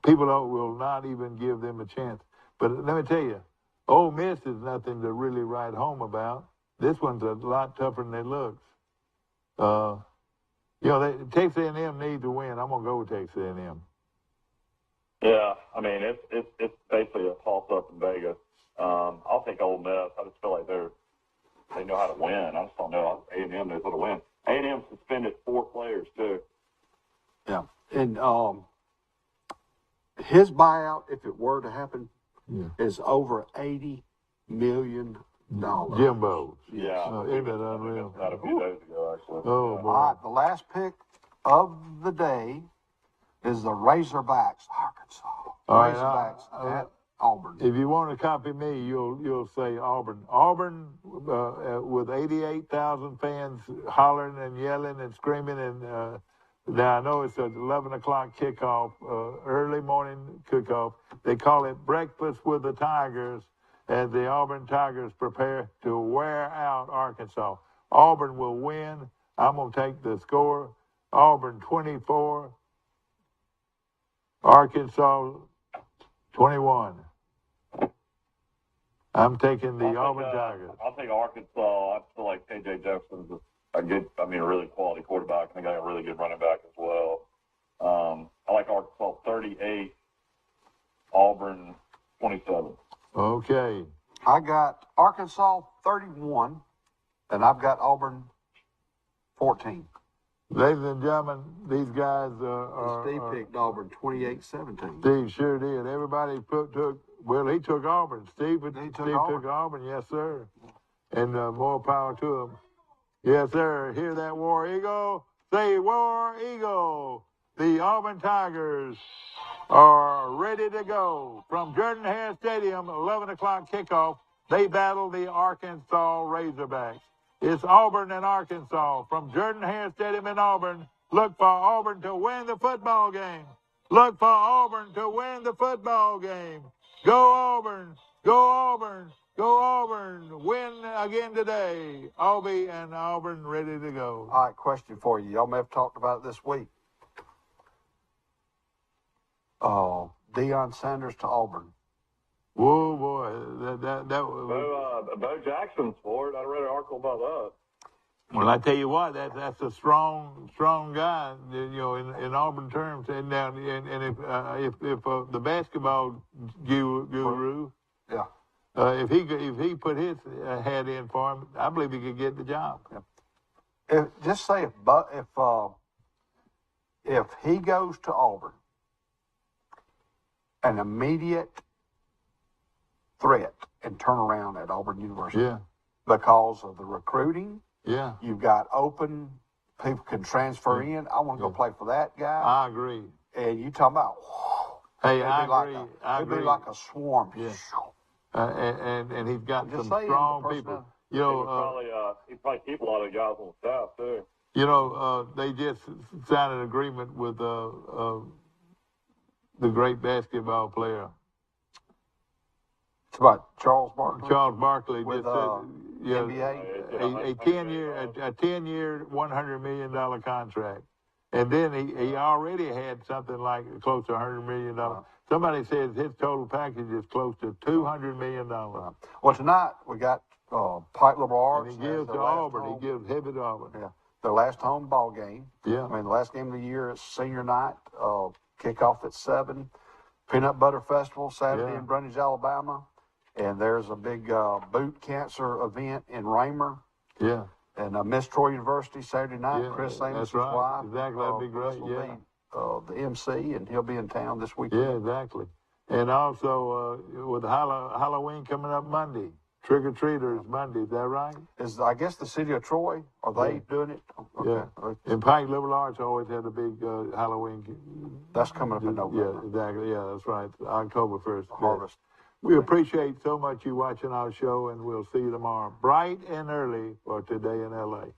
people will not even give them a chance. But let me tell you, Ole Miss is nothing to really write home about. This one's a lot tougher than it looks. Texas A&M needs to win. I'm gonna go with Texas A&M. Yeah, I mean it's basically a toss-up in Vegas. I'll take Ole Miss. I just feel like they know how to win. I just don't know A&M knows how to win. A&M suspended 4 players too. Yeah, and his buyout, if it were to happen, is over $80 million. Jimbo. Yeah. Isn't that unreal? Not a few days ago, actually. Oh, boy. All right, the last pick of the day is the Razorbacks, Arkansas. Razorbacks at Auburn. If you want to copy me, you'll say Auburn. Auburn with 88,000 fans hollering and yelling and screaming. And now I know it's an 11 o'clock kickoff, early morning kickoff. They call it Breakfast with the Tigers, as the Auburn Tigers prepare to wear out Arkansas. Auburn will win. I'm going to take the score. Auburn 24, Arkansas 21. I'm taking the Auburn Tigers. I'll take Arkansas. I feel like K.J. Jefferson's a really quality quarterback, and they got a really good running back as well. I like Arkansas 38, Auburn 27. Okay. I got Arkansas 31, and I've got Auburn 14. Ladies and gentlemen, these guys are. Steve picked Auburn 28-17. Steve sure did. Everybody he took Auburn. Steve took Auburn, yes, sir. And more power to him. Yes, sir. Hear that, War Eagle? Say, War Eagle. The Auburn Tigers are ready to go. From Jordan-Hare Stadium, 11 o'clock kickoff, they battle the Arkansas Razorbacks. It's Auburn and Arkansas. From Jordan-Hare Stadium in Auburn, look for Auburn to win the football game. Look for Auburn to win the football game. Go Auburn. Go Auburn. Go Auburn. Win again today. Albie and Auburn ready to go. All right, question for you. Y'all may have talked about it this week. Deion Sanders to Auburn. Whoa, boy. That was... Bo Jackson's for it. I read an article about that. Well, I tell you what, that's a strong guy, in Auburn terms. And if the basketball guru, yeah, if he put his head in for him, I believe he could get the job. Yeah. Just say if he goes to Auburn, an immediate threat and turnaround at Auburn University. Yeah. Because of the recruiting. Yeah. You've got open, people can transfer in. I want to go play for that guy. I agree. And you talking about, hey, I agree. It'd be like a swarm. Yeah. And he's got some strong people. He'd probably keep a lot of guys on staff, too. They just signed an agreement with the great basketball player. It's about Charles Barkley. Charles Barkley with NBA. A 10-year, $100 million contract, and then he already had something like close to $100 million. Somebody says his total package is close to $200 million. Well, tonight we got Pike Liberal Arts. And he gives to Auburn. He gives heavy to Auburn. Yeah, their last home ball game. Yeah. I mean, the last game of the year is senior night. Kickoff at 7. Peanut Butter Festival Saturday in Brundage, Alabama. And there's a big boot cancer event in Raymer. Yeah. And Miss Troy University Saturday night. Yeah, Chris Amos' that's right. wife. Exactly, that'd be great. Yeah. The MC, and he'll be in town this weekend. Yeah, exactly. And also with Halloween coming up Monday, trick or treaters Monday. Is that right? I guess the city of Troy, are they doing it? Okay. Yeah. And Pike Liberal Arts always had a big Halloween. That's coming up in November. Yeah, exactly. Yeah, that's right. October 1st. Harvest. We appreciate so much you watching our show, and we'll see you tomorrow, bright and early, for Today in L.A.